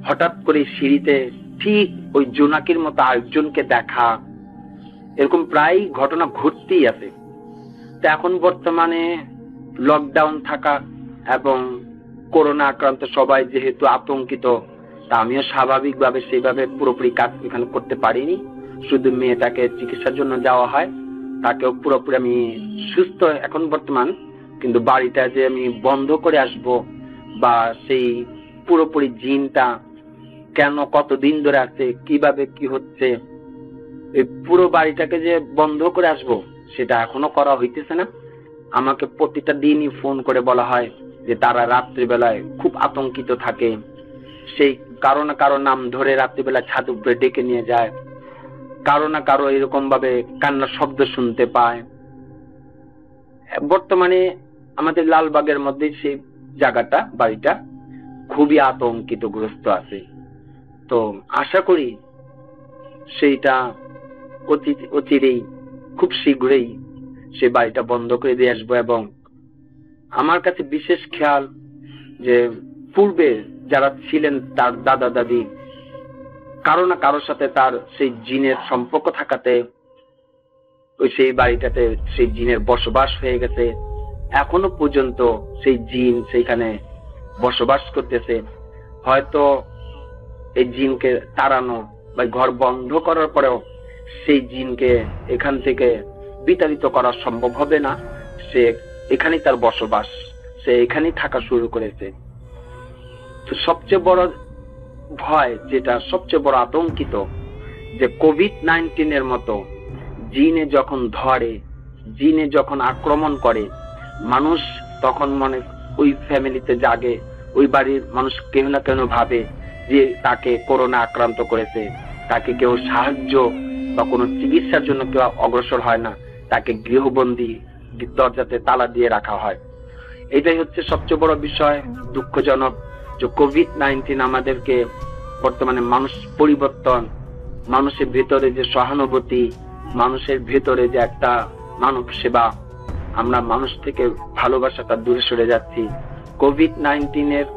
হঠাৎ করে সিঁড়িতে ঠিক ওই জোনাকির মতো আরেকজনকে দেখা, এরকম প্রায় ঘটনা ঘটতেই আছে। তো এখন বর্তমানে লকডাউন থাকা এবং করোনা আক্রান্ত সবাই যেহেতু আতঙ্কিত, তা আমিও স্বাভাবিকভাবে সেইভাবে পুরোপুরি কাজ এখানে করতে পারিনি। শুধু মেয়েটাকে চিকিৎসার জন্য যাওয়া হয়, তাকেও পুরোপুরি আমি সুস্থ এখন বর্তমান, কিন্তু বাড়িটা যে আমি বন্ধ করে আসব বা সেই পুরোপুরি জিনটা কেন কতদিন ধরে আছে, কিভাবে কি হচ্ছে, এই পুরো বাড়িটাকে যে বন্ধ করে আসব, সেটা এখনো করা হইতেছে না। আমাকে প্রতিটা দিনই ফোন করে বলা হয় যে তারা রাত্রিবেলায় খুব আতঙ্কিত থাকে, সেই কারো না কারো নাম ধরে রাত্রিবেলা ছাদ উপরে ডেকে নিয়ে যায়, কারো না কারো এরকম ভাবে কান্নার শব্দ শুনতে পায়। বর্তমানে আমাদের লালবাগের মধ্যে সেই জায়গাটা, বাড়িটা খুবই আতঙ্কিতগ্রস্ত আছে। তো আশা করি সেইটা অচিরেই, খুব শীঘ্রই সে বাড়িটা বন্ধ করে দিয়ে আসবো। এবং আমার কাছে বিশেষ খেয়াল যে পূর্বে যারা ছিলেন তার দাদা দাদি, কারো না কারোর সাথে তার সেই জিনের সম্পর্ক থাকাতে ওই সেই বাড়িটাতে সেই জিনের বসবাস হয়ে গেছে। এখনো পর্যন্ত সেই জিন সেইখানে বসবাস করতেছে। হয়তো এই জিনকে তাড়ানো বা ঘর বন্ধ করার পরেও সেই জিনকে এখান থেকে বিতাড়িত করা সম্ভব হবে না। সে এখানেই তার বসবাস, সে এখানেই থাকা শুরু করেছে। তো সবচেয়ে বড় ভয়, যেটা সবচেয়ে বড় আতঙ্কিত, যে কোভিড-19 মতো জিনে যখন ধরে, জিনে যখন আক্রমণ করে, মানুষ তখন মনে ওই ফ্যামিলিতে জাগে, ওই বাড়ির মানুষ কেউ না কেউ ভাবে যে তাকে করোনা আক্রান্ত করেছে, তাকে কেউ সাহায্য বা কোনো চিকিৎসার জন্য কেউ অগ্রসর হয় না, তাকে গৃহবন্দী দরজাতে তালা দিয়ে রাখা হয়। এটাই হচ্ছে সবচেয়ে বড় বিষয়। দুঃখজনক যে কোভিড-19 আমাদেরকে বর্তমানে মানুষ পরিবর্তন, মানুষের ভেতরে যে সহানুভূতি, মানুষের ভেতরে যে একটা মানব সেবা, আমরা মানুষ থেকে ভালোবাসাটা দূরে সরে যাচ্ছি। কোভিড-19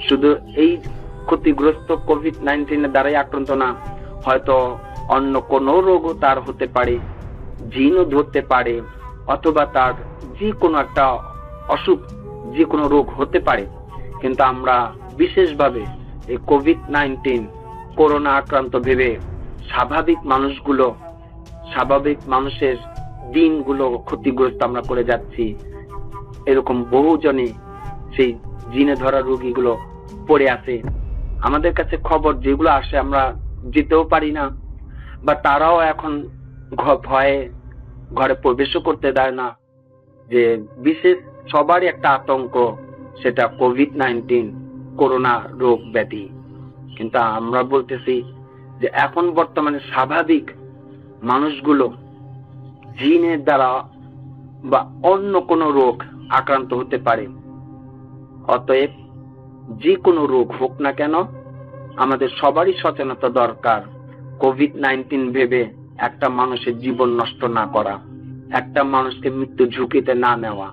শুধু এই ক্ষতিগ্রস্ত কোভিড-19 দ্বারাই আক্রান্ত না, হয়তো অন্য কোনো রোগও তার হতে পারে, জিনও ধরতে পারে, অথবা তার যে কোনো একটা অসুখ, যে কোনো রোগ হতে পারে। কিন্তু আমরা বিশেষভাবে এই কোভিড-19 করোনা আক্রান্ত ভেবে স্বাভাবিক মানুষগুলো, স্বাভাবিক মানুষের দিনগুলো ক্ষতিগ্রস্ত আমরা করে যাচ্ছি। এরকম বহুজনই সেই জিনে ধরা রোগীগুলো পড়ে আছে। আমাদের কাছে খবর যেগুলো আসে আমরা যেতেও পারি না, বা তারাও এখন ভয়ে ঘরে প্রবেশও করতে দেয় না। যে বিশেষ সবারই একটা আতঙ্ক, সেটা কোভিড-19 করোনা রোগ ব্যাধি। কিন্তু আমরা বলতেছি যে এখন বর্তমানে স্বাভাবিক মানুষগুলো জিনের দ্বারা বা অন্য কোনো রোগ আক্রান্ত হতে পারে। অতএব যে কোনো রোগ হোক না কেন, আমাদের সবারই সচেতনতা দরকার। কোভিড-19 ভেবে একটা মানুষের জীবন নষ্ট না করা, একটা মানুষকে মৃত্যু ঝুঁকিতে না নেওয়া।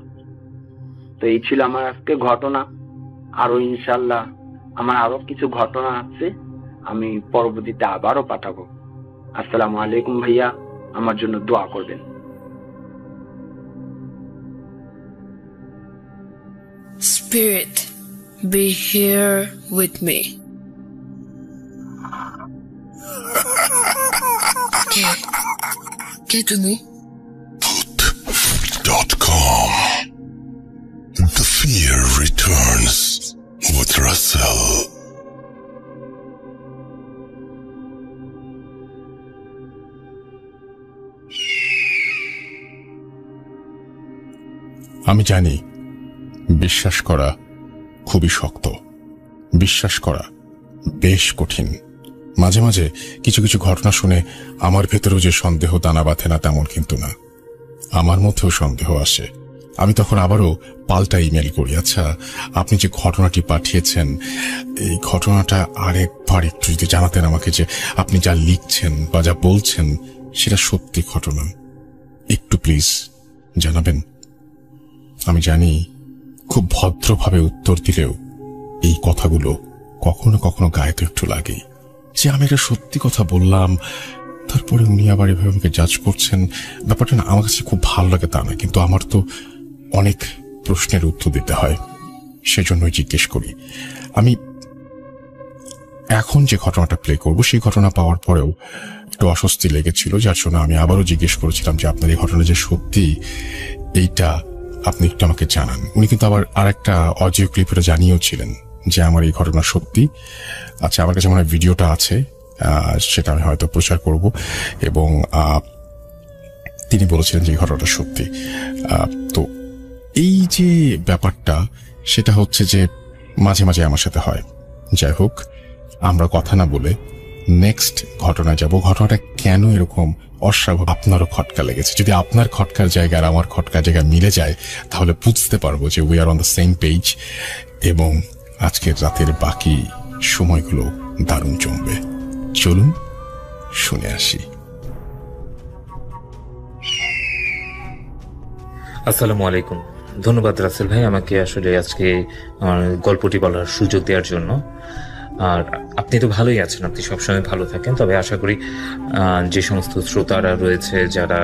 তো এই ছিল আমার আজকে ঘটনা। আরো ইনশাল্লাহ আমার আরো কিছু ঘটনা আছে, আমি পরবর্তীতে আবারও পাঠাবো। আসসালামু আলাইকুম ভাইয়া, আমার জন্য দোয়া করবেন। Spirit, be here with me. কে তুমি? Put.com. The fear returns with Russell. আমি জানি বিশ্বাস করা খুবই শক্ত, বিশ্বাস করা বেশ কঠিন। মাঝে মাঝে কিছু কিছু ঘটনা শুনে আমার ভেতরেও যে সন্দেহ দানা বাঁধে না তেমন কিন্তু না, আমার মধ্যেও সন্দেহ আসে। আমি তখন আবারও পাল্টা ইমেল করি, আচ্ছা আপনি যে ঘটনাটি পাঠিয়েছেন এই ঘটনাটা আরেকবার একটু যদি জানাতেন আমাকে, যে আপনি যা লিখছেন বা যা বলছেন সেটা সত্যি ঘটনা, একটু প্লিজ জানাবেন। আমি জানি খুব ভদ্রভাবে উত্তর দিলেও এই কথাগুলো কখনো কখনো গায়ে তো একটু লাগেই, যে আমি একটা সত্যি কথা বললাম তারপরে উনি আবার এভাবে আমাকে জাজ করছেন। ব্যাপারটা না আমার কাছে খুব ভালো লাগে তা না, কিন্তু আমার তো অনেক প্রশ্নের উত্তর দিতে হয়, সেজন্যই জিজ্ঞেস করি। আমি এখন যে ঘটনাটা প্লে করব সেই ঘটনা পাওয়ার পরেও একটু অস্বস্তি লেগেছিল, যার জন্য আমি আবারও জিজ্ঞেস করেছিলাম যে আপনার এই ঘটনা যে সত্যি এইটা আপনি একটু আমাকে জানান। উনি কিন্তু আবার আরেকটা অডিও ক্লিপে জানিয়েও ছিলেন যে আমার এই ঘটনা সত্যি। আচ্ছা, আমার কাছে মনে হয় ভিডিওটা আছে, সেটা আমি হয়তো প্রচার করব। এবং তিনি বলেছিলেন যে এই ঘটনাটা সত্যি। তো এই যে ব্যাপারটা সেটা হচ্ছে যে মাঝে মাঝে আমার সাথে হয়। যাই হোক, আমরা কথা না বলে নেক্সট ঘটনায় যাব। ঘটনাটা কেন এরকম অস্বাভাবিক, আপনারও খটকা লেগেছে। যদি আপনার খটকার জায়গা আর আমার খটকার জায়গা মিলে যায় তাহলে বুঝতে পারবো যে we are on the same page, এবং আজকের রাতের বাকি সময়গুলো দারুণ জমবে। চলুন শুনে আসি। আসসালামু আলাইকুম। ধন্যবাদ রাসেল ভাই আমাকে আসলে আজকে আমার গল্পটি বলার সুযোগ দেওয়ার জন্য। আর আপনি তো ভালোই আছেন, আপনি সবসময় ভালো থাকেন। তবে আশা করি যে সমস্ত শ্রোতারা রয়েছে যারা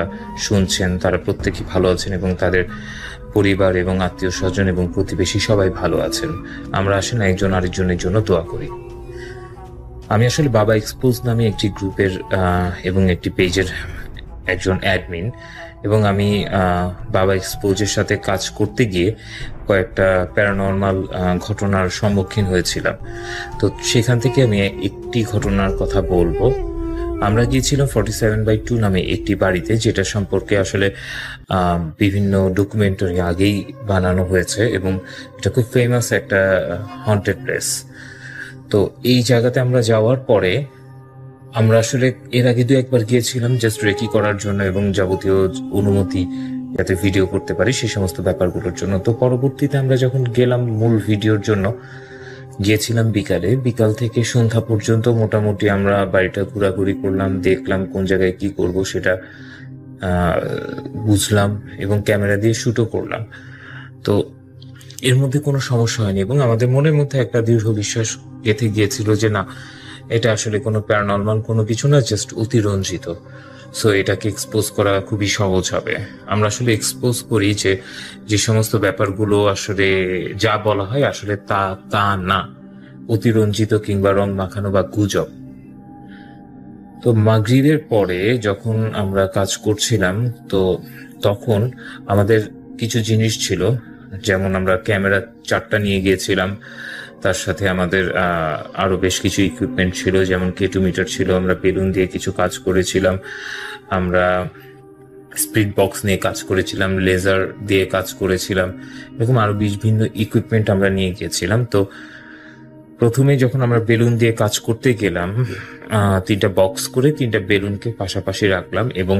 শুনছেন তারা প্রত্যেকেই ভালো আছেন এবং তাদের পরিবার এবং আত্মীয় স্বজন এবং প্রতিবেশী সবাই ভালো আছেন। আমরা আসেন একজন আরেকজনের জন্য দোয়া করি। আমি আসলে বাবা এক্সপোজ নামে একটি গ্রুপের এবং একটি পেজের একজন অ্যাডমিন, এবং আমি বাবা এক্সপোজের সাথে কাজ করতে গিয়ে কয়েকটা প্যারানর্মাল ঘটনার সম্মুখীন হয়েছিলাম। তো সেখান থেকে আমি একটি ঘটনার কথা বলবো। আমরা গিয়েছিলাম 47/2 নামে একটি বাড়িতে, যেটা সম্পর্কে আসলে বিভিন্ন ডকুমেন্টারি আগেই বানানো হয়েছে এবং এটা খুব ফেমাস একটা হন্টেড প্লেস। তো এই জায়গাতে আমরা যাওয়ার পরে আমরা আসলে এর আগে 2-1 গিয়েছিলাম জাস্ট রেকি করার জন্য এবং যাবতীয় অনুমতি যাতে ভিডিও করতে পারি সেই সমস্ত ব্যাপারগুলোর জন্য। তো পরবর্তীতে আমরা যখন গেলাম মূল ভিডিওর জন্য, গিয়েছিলাম বিকাল থেকে সন্ধ্যা পর্যন্ত মোটামুটি আমরা বাড়িটা ঘোরাঘুরি করলাম, দেখলাম কোন জায়গায় কি করব সেটা বুঝলাম এবং ক্যামেরা দিয়ে শুটও করলাম। তো এর মধ্যে কোনো সমস্যা হয়নি এবং আমাদের মনের মধ্যে একটা দৃঢ় বিশ্বাস গেঁথে গিয়েছিল যে না, এটা আসলে কোনো প্যারানর্মাল কোনো কিছু না, জাস্ট অতিরঞ্জিত। সো এটাকে এক্সপোজ করা খুবই সহজ হবে। আমরা আসলে এক্সপোজ করি যে সমস্ত ব্যাপারগুলো আসলে যা বলা হয় আসলে তা না, অতিরঞ্জিত কিংবা রং মাখানো বা গুজব। তো মাগরিবের পরে যখন আমরা কাজ করছিলাম তো তখন আমাদের কিছু জিনিস ছিল, যেমন আমরা ক্যামেরা 4টা নিয়ে গিয়েছিলাম, তার সাথে আমাদের আরো বেশ কিছু ইকুইপমেন্ট ছিল, যেমন কেটোমিটার ছিল, আমরা বেলুন দিয়ে কিছু কাজ করেছিলাম, আমরা স্পিড বক্স নিয়ে কাজ করেছিলাম, লেজার দিয়ে কাজ করেছিলাম, এরকম আরো বিভিন্ন ইকুইপমেন্ট আমরা নিয়ে গিয়েছিলাম। তো প্রথমে যখন আমরা বেলুন দিয়ে কাজ করতে গেলাম, 3টা বক্স করে 3টা বেলুনকে পাশাপাশি রাখলাম এবং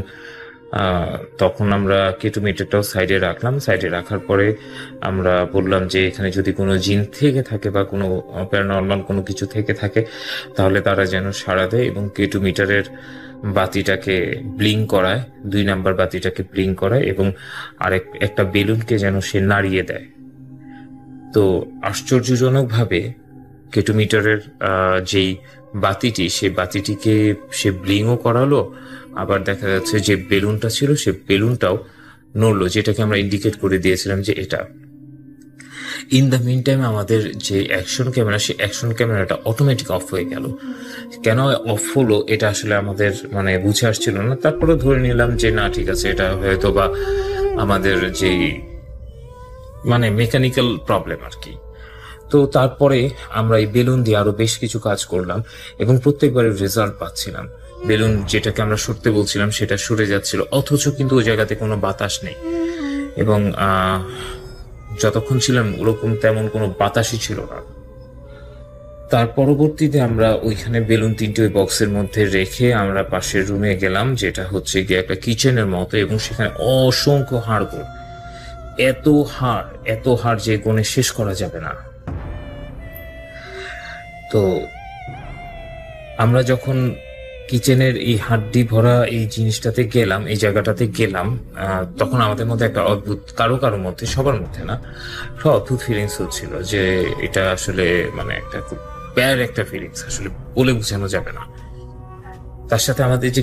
তখন আমরা কেটোমিটারটাও সাইডে রাখলাম। সাইডে রাখার পরে আমরা বললাম যে এখানে যদি কোনো জিন থেকে থাকে বা কোনো প্যারানর্মাল কোনো কিছু থেকে থাকে তাহলে তারা যেন সাড়া দেয় এবং কেটোমিটারের বাতিটাকে ব্লিং করায়, 2 নাম্বার বাতিটাকে ব্লিং করায় এবং একটা বেলুনকে যেন সে নাড়িয়ে দেয়। তো আশ্চর্যজনকভাবে কেটোমিটারের যেই বাতিটি, সেই বাতিটিকে সে ব্লিংও করালো, আবার দেখা যাচ্ছে যে বেলুনটা ছিল সে বেলুনটাও নড়লো, যেটাকে আমরা ইন্ডিকেট করে দিয়েছিলাম যে এটা। ইন দ্য মিন টাইম আমাদের যে অ্যাকশন ক্যামেরা, সেই অ্যাকশন ক্যামেরাটা অটোমেটিক অফ হয়ে গেল। কেন অফ হলো এটা আসলে আমাদের বুঝে আসছিল না। তারপরে ধরে নিলাম যে না ঠিক আছে, এটা হয়তো বা আমাদের যে মেকানিক্যাল প্রবলেম আর কি। তো তারপরে আমরা এই বেলুন দিয়ে আরো বেশ কিছু কাজ করলাম এবং প্রত্যেকবারের রেজাল্ট পাচ্ছিলাম। বেলুন যেটাকে আমরা সরতে বলছিলাম সেটা সরে যাচ্ছিল, অথচ কিন্তু ওই জায়গাতে কোনো বাতাস নেই। এবং যতক্ষণ ছিলাম ওরকম তেমন কোনো বাতাসই ছিল না। তার পরবর্তীতে আমরা ওইখানে বেলুন 3টে ওই বক্সের মধ্যে রেখে আমরা পাশের রুমে গেলাম, যেটা হচ্ছে গিয়ে একটা কিচেনের মতো, এবং সেখানে অসংখ্য হাড়গোড়, এত হাড় যে গনে শেষ করা যাবে না। তো আমরা যখন কিচেনের এই হাড্ডি ভরা এই জিনিসটাতে গেলাম, এই জায়গাটাতে গেলাম, তখন আমাদের মধ্যে একটা অদ্ভুত, কারো মধ্যে, সবার মধ্যে না, একটা অদ্ভুত ফিলিংস হচ্ছিল যে এটা আসলে একটা খুব ব্যাড একটা ফিলিংস, আসলে বলে বোঝানো যাবে না। তার সাথে আমাদের যে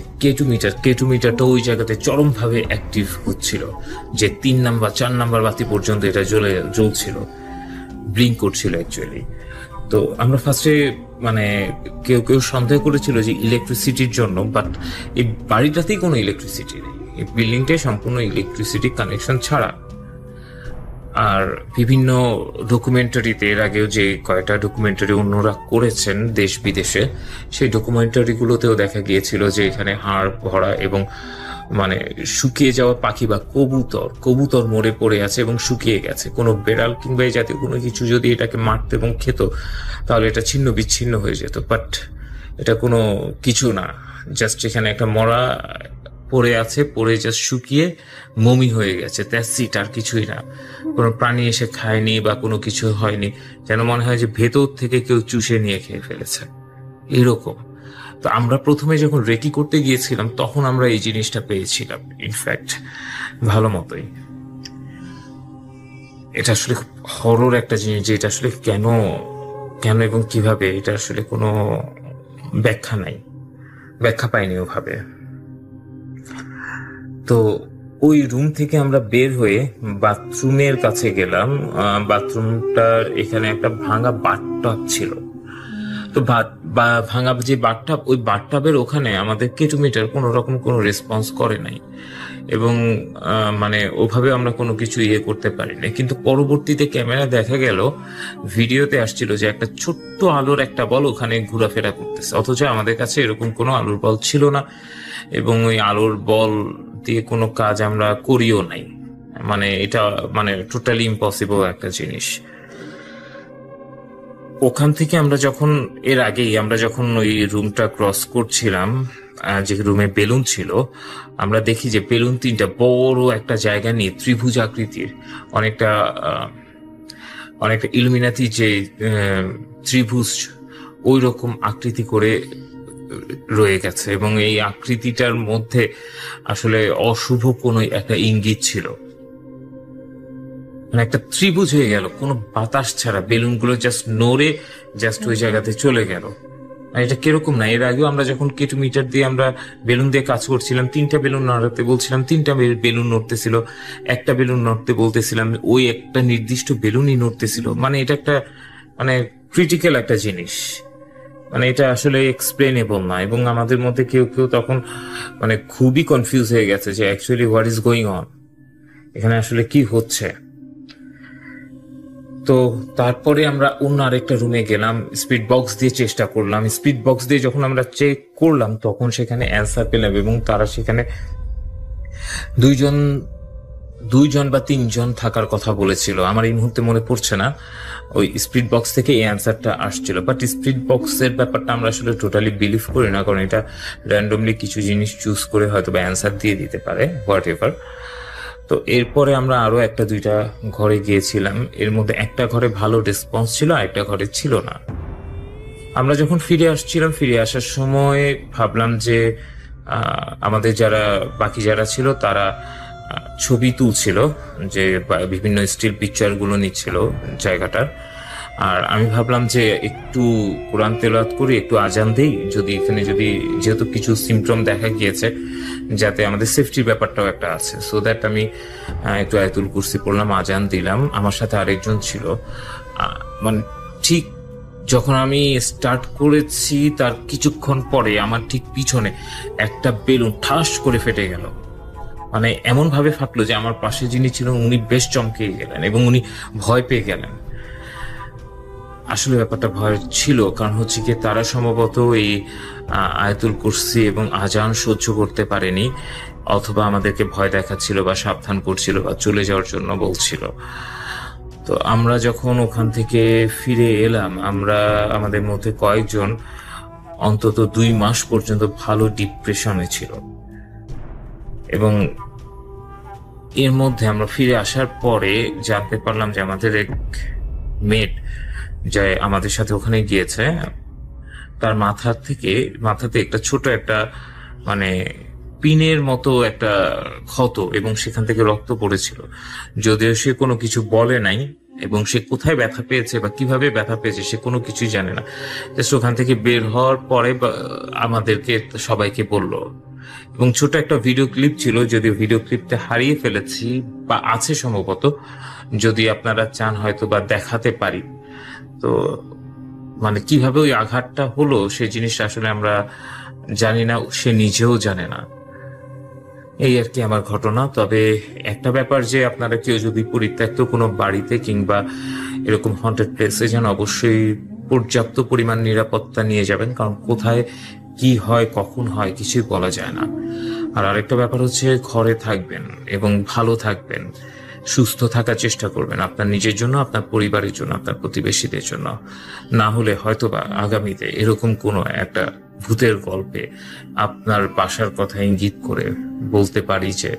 কেটুমিটারটা ওই জায়গাতে চরমভাবে অ্যাক্টিভ হচ্ছিল, যে 3 নাম্বার 4 নাম্বার বাতি পর্যন্ত এটা জ্বলছিল, ব্লিঙ্ক করছিল অ্যাকচুয়ালি। তো আমরা ফার্স্টে কেউ সন্দেহ করেছিল যে ইলেকট্রিসিটির জন্য, বাট এই বাড়িটাতেই কোনো ইলেকট্রিসিটি নেই, এই বিল্ডিংটাই সম্পূর্ণ ইলেকট্রিসিটি কানেকশন ছাড়া। আর বিভিন্ন ডকুমেন্টারিতে, এর আগেও যে কয়েকটা ডকুমেন্টারি অন্যরা করেছেন দেশ বিদেশে, সেই ডকুমেন্টারিগুলোতেও দেখা গিয়েছিল যে এখানে হাড় ভরা এবং শুকিয়ে যাওয়া পাখি বা কবুতর মরে পড়ে আছে এবং শুকিয়ে গেছে। কোনো বেড়াল কিংবা এই জাতীয় কোনো কিছু যদি এটাকে মারত এবং খেত, তাহলে এটা ছিন্ন বিচ্ছিন্ন হয়ে যেত। বাট এটা কোনো কিছু না, জাস্ট এখানে একটা মরা পড়ে আছে, পড়ে জাস্ট শুকিয়ে মমি হয়ে গেছে, দ্যাটস ইট, আর কিছুই না। কোনো প্রাণী এসে খায়নি বা কোনো কিছু হয়নি, যেন মনে হয় যে ভেতর থেকে কেউ চুষে নিয়ে খেয়ে ফেলেছে, এরকম। তো আমরা প্রথমে যখন রেকি করতে গিয়েছিলাম তখন আমরা এই জিনিসটা পেয়েছিলাম, ইনফ্যাক্ট ভালো মতোই। এটা আসলে খুব হরর একটা জিনিস, যে এটা আসলে কেন এবং কিভাবে, এটা আসলে কোনো ব্যাখ্যা পাইনি ওভাবে। তো ওই রুম থেকে আমরা বের হয়ে বাথরুমের কাছে গেলাম। বাথরুমটার এখানে একটা ভাঙা বাথটাব ছিল। তো ভাঙা যে বাথটাব, ওই বাথটাবের ওখানে আমাদের কেটুমিটার কোনো রকম কোনো রেসপন্স করে নাই, এবং ওভাবে আমরা কোনো কিছু করতে পারি না। কিন্তু পরবর্তীতে ক্যামেরা দেখা গেল, ভিডিওতে আসছিল যে একটা ছোট্ট আলোর একটা বল ওখানে ঘোরাফেরা করতেছে, অথচ আমাদের কাছে এরকম কোনো আলোর বল ছিল না, এবং ওই আলোর বল দিয়ে কোনো কাজ আমরা করিও নাই। এটা টোটালি ইম্পসিবল একটা জিনিস। ওখান থেকে আমরা যখন আমরা যখন ওই রুমটা ক্রস করছিলাম, যে রুমে বেলুন ছিল, আমরা দেখি যে বেলুন 3টা বড় একটা জায়গা নিয়ে ত্রিভুজ আকৃতির, অনেকটা ইলুমিনাতি যে ত্রিভুজ ওই রকম আকৃতি করে রয়ে গেছে, এবং এই আকৃতিটার মধ্যে আসলে অশুভ কোনো একটা ইঙ্গিত ছিল। একটা ত্রিভুজ হয়ে গেল কোনো বাতাস ছাড়া, বেলুনগুলো জাস্ট নড়ে জাস্ট ওই জায়গাতে চলে গেল। এটা কিরকম না, এর আগেও আমরা যখন কেটুমিটার দিয়ে আমরা বেলুন দিয়ে কাজ করছিলাম, 3টা বেলুন নড়াতে বলছিলাম, 3টা বেলুন নড়তেছিল, একটা বেলুন নড়তে বলতেছিলাম, ওই একটা নির্দিষ্ট বেলুনই নড়তেছিল। এটা একটা ক্রিটিক্যাল একটা জিনিস, এটা আসলে এক্সপ্লেনেবল না। এবং আমাদের মধ্যে কেউ তখন খুবই কনফিউজ হয়ে গেছে যে actually what is going on, এখানে আসলে কি হচ্ছে। তো তারপরে আমরা অন্য আরেকটা রুমে গেলাম, স্পিড বক্স দিয়ে চেষ্টা করলাম। স্পিড বক্স দিয়ে যখন আমরা চেক করলাম তখন সেখানে অ্যান্সার পেলাম, এবং তারা সেখানে 2জন বা 3জন থাকার কথা বলেছিল, আমার এই মুহূর্তে মনে পড়ছে না। ওই স্পিড বক্স থেকে এই অ্যান্সারটা আসছিল, বাট স্পিড বক্সের ব্যাপারটা আমরা আসলে টোটালি বিলিভ করি না, কারণ এটা র্যান্ডমলি কিছু জিনিস চুজ করে হয়তো বা অ্যান্সার দিয়ে দিতে পারে, হোয়াট এভার। তো এরপরে আমরা আরো 1-2টা ঘরে গিয়েছিলাম, এর মধ্যে একটা ঘরে ভালো রেসপন্স ছিল, আরেকটা ঘরে ছিল না। আমরা যখন ফিরে আসার সময় ভাবলাম যে আমাদের বাকি যারা ছিল তারা ছবি তুলছিল, যে বিভিন্ন স্টিল পিকচার গুলো নিচ্ছিল জায়গাটার। আর আমি ভাবলাম যে একটু কোরআন তেলাওয়াত করে একটু আজান দেই, যদি এখানে যদি যেহেতু কিছু সিমটম দেখা গিয়েছে, যাতে আমাদের সেফটির ব্যাপারটাও একটা আছে, সো দ্যাট আমি একটু আয়াতুল কুরসি পড়লাম, আজান দিলাম। আমার সাথে আরেকজন ছিল, মানে ঠিক যখন আমি স্টার্ট করেছি তার কিছুক্ষণ পরে আমার ঠিক পিছনে একটা বেলুন ঠাস করে ফেটে গেল। মানে এমন ভাবে ফাটলো যে আমার পাশে যিনি ছিলেন উনি বেশ চমকে গেলেন এবং উনি ভয় পেয়ে গেলেন। আসলে ব্যাপারটা ভয় ছিল, কারণ হচ্ছে কি তারা সম্ভবত এই আয়াতুল কুরসি এবং আজান সহ্য করতে পারেনি, অথবা আমাদেরকে ভয় দেখাচ্ছিল বা সাবধান করছিল বা চলে যাওয়ার জন্য বলছিল। তো আমরা যখন ওখান থেকে ফিরে এলাম, আমাদের মধ্যে কয়েকজন অন্তত 2 মাস পর্যন্ত ভালো ডিপ্রেশনে ছিল, এবং এর মধ্যে আমরা ফিরে আসার পরে জানতে পারলাম যে আমাদের এক মেট যে আমাদের সাথে ওখানে গিয়েছে, তার মাথাতে একটা ছোট একটা মানে পিনের মতো একটা ক্ষত, এবং সেখান থেকে রক্ত পড়েছিল। যদিও সে কোনো কিছু বলে নাই, এবং সে কোথায় ব্যথা পেয়েছে বা কিভাবে ব্যথা পেয়েছে সে কোনো কিছুই জানে না। জাস্ট ওখান থেকে বের হওয়ার পরে আমাদেরকে সবাইকে বলল, এবং ছোট একটা ভিডিও ক্লিপ ছিল, যদিও ভিডিও ক্লিপটা হারিয়ে ফেলেছি বা আছে সম্ভবত, যদি আপনারা চান হয়তো বা দেখাতে পারি। তো মানে কিভাবে ওই আঘাতটা হলো সেই জিনিসটা আসলে আমরা জানি না, সে নিজেও জানে না। এই আর কি আমার ঘটনা। তবে একটা ব্যাপার, যে আপনারা কেউ যদি পরিত্যক্ত কোনো বাড়িতে কিংবা এরকম হন্টেড প্লেসে যান, অবশ্যই পর্যাপ্ত পরিমাণ নিরাপত্তা নিয়ে যাবেন, কারণ কোথায় কি হয় কখন হয় কিছুই বলা যায় না। আর আরেকটা ব্যাপার হচ্ছে, ঘরে থাকবেন এবং ভালো থাকবেন, সুস্থ থাকার চেষ্টা করবেন, আপনার নিজের জন্য, আপনার পরিবারের জন্য, আপনার প্রতিবেশীদের জন্য। না হলে হয়তোবা আগামীতে এরকম কোনো একটা ভূতের গল্পে আপনার বাসার কথা ইঙ্গিত করে বলতে পারি যে,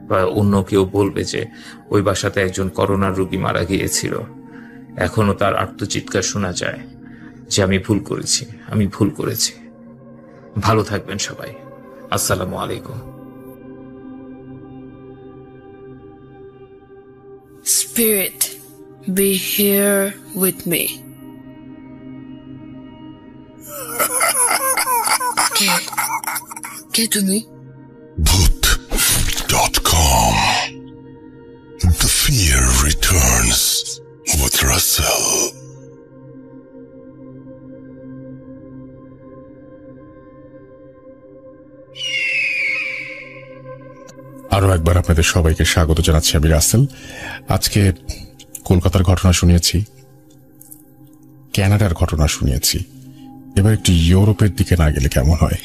বা অন্য কেউ বলবে যে ওই বাসাতে একজন করোনার রোগী মারা গিয়েছিল, এখনো তার আর্তচিৎকার শোনা যায় যে আমি ভুল করেছি। ভালো থাকবেন সবাই। আসসালামু আলাইকুম। Spirit, be here with me. কে তুমি? Bhoot.com. The fear returns with Russell. আরো একবার আপনাদের সবাইকে স্বাগত জানাচ্ছি। আমি রাসেল। আজকে কলকাতার ঘটনা শুনিয়েছি, কানাডার ঘটনা শুনিয়েছি, এবার একটু ইউরোপের দিকে না গেলে কেমন হয়?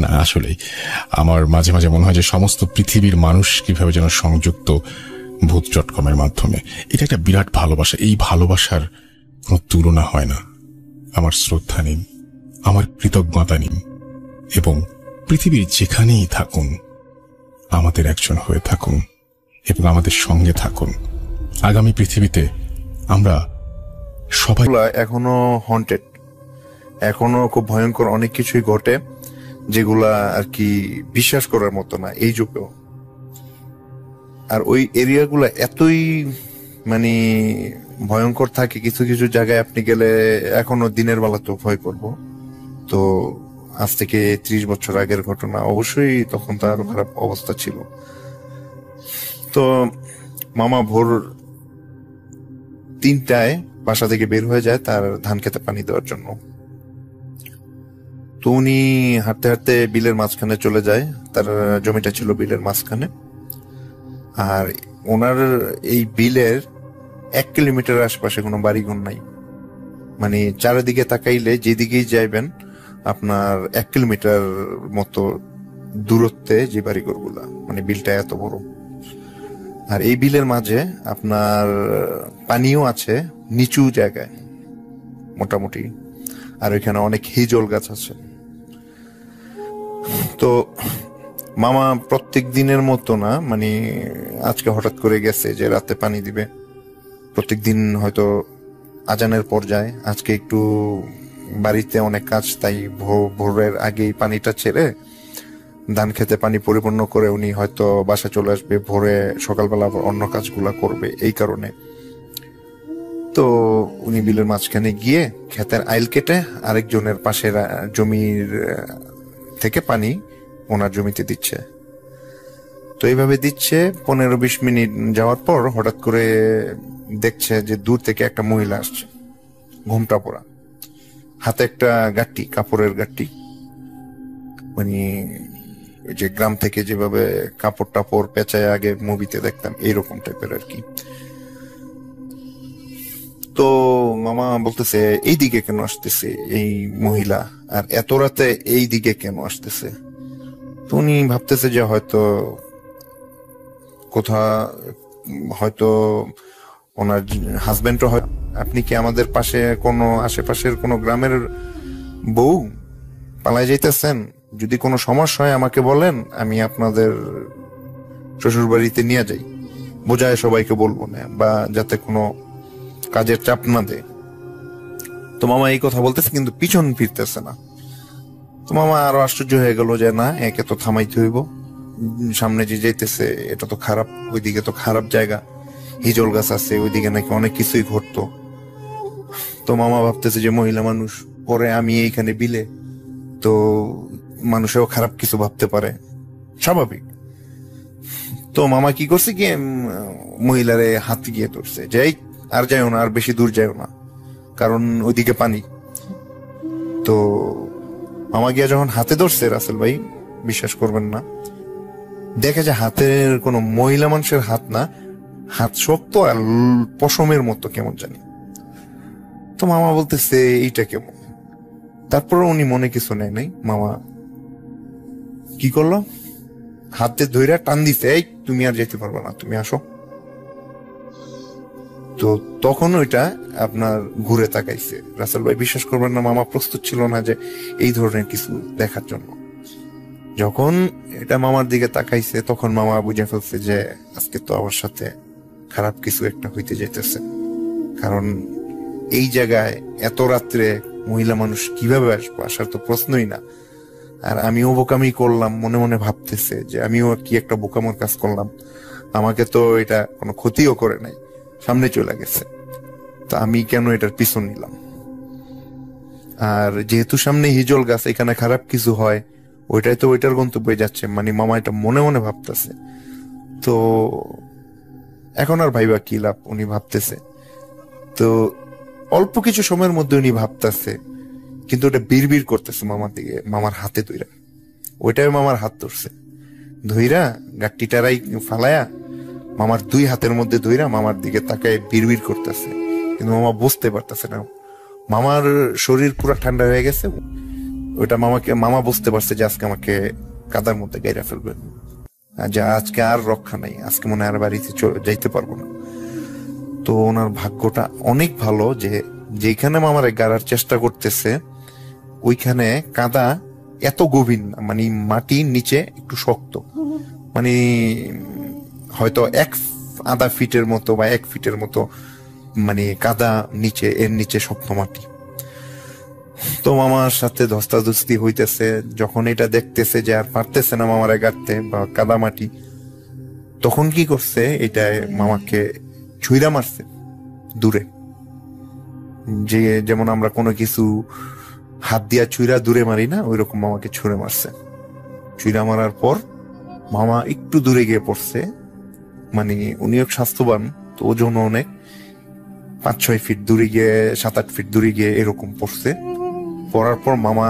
না, আসলেই আমার মাঝে মাঝে মনে হয় যে সমস্ত পৃথিবীর মানুষ কিভাবে যেন সংযুক্ত ভূত.com এর মাধ্যমে। এটা একটা বিরাট ভালোবাসা। এই ভালোবাসার কোনো তুলনা হয় না। আমার শ্রদ্ধা নিন, আমার কৃতজ্ঞতা নিন, এবং পৃথিবীর যেখানেই থাকুন আমাদের একজন হয়ে থাকুন এবং আমাদের সঙ্গে থাকুন। আগামী পৃথিবীতে আমরা সবাই এখনো হন্টেড, এখনো খুব ভয়ঙ্কর অনেক কিছুই ঘটে যেগুলা আর কি বিশ্বাস করার মতো না এই যুগেও। আর ওই এরিয়াগুলা এতই মানে ভয়ঙ্কর থাকে, কিছু কিছু জায়গায় আপনি গেলে এখনো দিনের বেলা তো ভয় করবো। তো আজ থেকে 30 বছর আগের ঘটনা, অবশ্যই তখন তো আরো খারাপ অবস্থা ছিল। তো মামা ভোর 3টায় বাসা থেকে বের হয়ে যায় তার ধান খেতে পানি দেওয়ার জন্য। তো উনি হাঁটতে হাঁটতে বিলের মাঝখানে চলে যায়, তার জমিটা ছিল বিলের মাঝখানে। আর ওনার এই বিলের 1 কিলোমিটার আশপাশে কোনো বাড়িঘর নাই, মানে চারিদিকে তাকাইলে যেদিকেই যাইবেন আপনার 1 কিলোমিটার মতো দূরত্বে যে বাড়িঘর গুলা, মানে বিলটা এত বড়। আর এই বিলের মাঝে আপনার পানিও আছে নিচু জায়গায় মোটামুটি, আর ওইখানে অনেক হিজল গাছ আছে। তো মামা প্রত্যেক দিনের মতো না, মানে আজকে হঠাৎ করে গেছে যে রাতে পানি দিবে, প্রত্যেক দিন হয়তো আজানের পর যায়। আজকে একটু বাড়িতে অনেক কাজ, তাই ভোরের আগেই পানিটা ছেড়ে ধান খেতে পানি পরিপূর্ণ করে উনি হয়তো বাসা চলে আসবে ভোরে, সকালবেলা আবার অন্য কাজগুলা করবে। এই কারণে তো উনি বিলের মাঝখানে গিয়ে ক্ষেতের আইল কেটে আরেকজনের পাশের জমির থেকে পানি ওনার জমিতে দিচ্ছে। তো এইভাবে দিচ্ছে 15-20 মিনিট যাওয়ার পর হঠাৎ করে দেখছে যে দূর থেকে একটা মহিলা আসছে, ঘুমটা পড়া, হাতে একটা গাট্টি, কাপড়ের গাট্টি, মানে ওই যে গ্রাম থেকে যেভাবে কাপড় টাপড় পেঁচায় আগে মুভিতে দেখতাম এইরকম টাইপের আর কি। তো মামা বলতেছে এই দিকে কেন আসতেছে এই মহিলা, আর এত রাতে এই দিকে কেন আসতেছে? তো উনি ভাবতেছে যে হয়তো হয়তো ওনার হাজবেন্ডও হয়। আপনি কি আমাদের পাশে কোনো আশেপাশের কোনো গ্রামের বউ পালায় যাইতেছেন? যদি কোনো সমস্যা হয় আমাকে বলেন, আমি আপনাদের শ্বশুর বাড়িতে নিয়ে যাই, বোঝায় সবাইকে বলবো না, বা যাতে কোনো কাজের চাপ না দেয়। তো মামা এই কথা বলতেছে কিন্তু পিছন ফিরতেছে না। তো মামা আরো আশ্চর্য হয়ে গেল যে না, একে তো থামাইতে হইব, সামনে যে যাইতেছে এটা তো খারাপ, ওইদিকে তো খারাপ জায়গা, হিজল গাছ আছে, ওইদিকে নাকি অনেক কিছুই ঘটতো। তো মামা ভাবতেছে যে মহিলা মানুষ, পরে আমি এইখানে বিলে, তো মানুষেও খারাপ কিছু ভাবতে পারে, স্বাভাবিক। তো মামা কি করছে কি, মহিলারে হাত গিয়ে ধরছে যে আর যাইও না, আর বেশি দূর যাইও না, কারণ ওইদিকে পানি। তো মামা গিয়া যখন হাতে ধরছে, রাসেল ভাই বিশ্বাস করবেন না, দেখে যে হাতের কোনো মহিলা মানুষের হাত না, হাত শক্ত আর পশমের মতো কেমন জানি। তো মামা বলতেছে এইটা কেমন। তারপর উনি মনে কিছু নেয় নাই, মামা কি করলো, হাতে ধইরা টান দিছে, এই তুমি আর যেতে পারবে না, তুমি আসো। তো তখন ওইটা আপনার ঘুরে তাকাইছে। রাসেল ভাই বিশ্বাস করবেন না, মামা প্রস্তুত ছিল না যে এই ধরনের কিছু দেখার জন্য। যখন এটা মামার দিকে তাকাইছে, তখন মামা বুঝে ফেলছে যে আজকে তো আমার সাথে খারাপ কিছু একটা হইতে যাইতেছে, কারণ এই জায়গায় এত রাত্রে মহিলা মানুষ কিভাবে আসবো, আসার তো প্রশ্নই না। আর আমিও বোকামি করলাম, মনে মনে ভাবতেছে যে আমিও কি একটা বোকামোর কাজ করলাম, আমাকে তো এটা কোনো ক্ষতিও করে নাই, সামনে চলে গেছে, তা আমি কেন এটার পিছন নিলাম? আর যেহেতু সামনে হিজল গাছ, এখানে খারাপ কিছু হয়, ওইটাই তো ওইটার গন্তব্যে যাচ্ছে, মানে মামা এটা মনে মনে ভাবতেছে। তো এখন আর ভাইবা কি লাভ, উনি ভাবতেছে। তো অল্প কিছু সময়ের মধ্যে উনি ভাবতেছে, কিন্তু ওটা বিড়বিড় করতেছে মামার দিকে, মামার হাতে ধইরা। ওইটাই মামার হাত ধরছে, ধইরা গাট্টিটারাই ফালায়া মামার দুই হাতের মধ্যে ধইরা মামার দিকে তাকায় বিড়বিড় করতেছে, কিন্তু মামা বুঝতে পারতেছে না। মামার শরীর পুরো ঠান্ডা হয়ে গেছে। ওইটা মামা বুঝতে পারছে যে আজকে আমাকে কাদার মধ্যে গাইরা ফেলবে, যে আজকে আর রক্ষা নাই, আজকে মনে হয় আর বাড়িতে যাইতে পারবো না। তো ওনার ভাগ্যটা অনেক ভালো যে যেখানে মামারে গাড়ার চেষ্টা করতেছে ওইখানে কাদা এত গভীর না, মানে মাটির নিচে একটু শক্ত, মানে হয়তো আধা ফিটের মতো বা 1 ফিটের মতো, মানে কাদা নিচে, এর নিচে শক্ত মাটি। তো মামার সাথে ধস্তাধস্তি হইতেছে। যখন এটা দেখতেছে যে আর পারতেছে না মামারে গাড়তে বা কাদা মাটি, তখন কি করছে, এটা মামাকে ছুঁড়া মারছে দূরে, যে যেমন আমরা কোনো কিছু হাত দিয়া ছুঁড়া দূরে মারি না, ওই রকম মামাকে ছুঁড়ে মারছে। ছুঁড়া মারার পর মামা একটু দূরে গিয়ে পড়ছে, মানে উনিও স্বাস্থ্যবান, তো ওজন অনেক, 5-6 ফিট দূরে গিয়ে, 7-8 ফিট দূরে গিয়ে এরকম পড়ছে। পড়ার পর মামা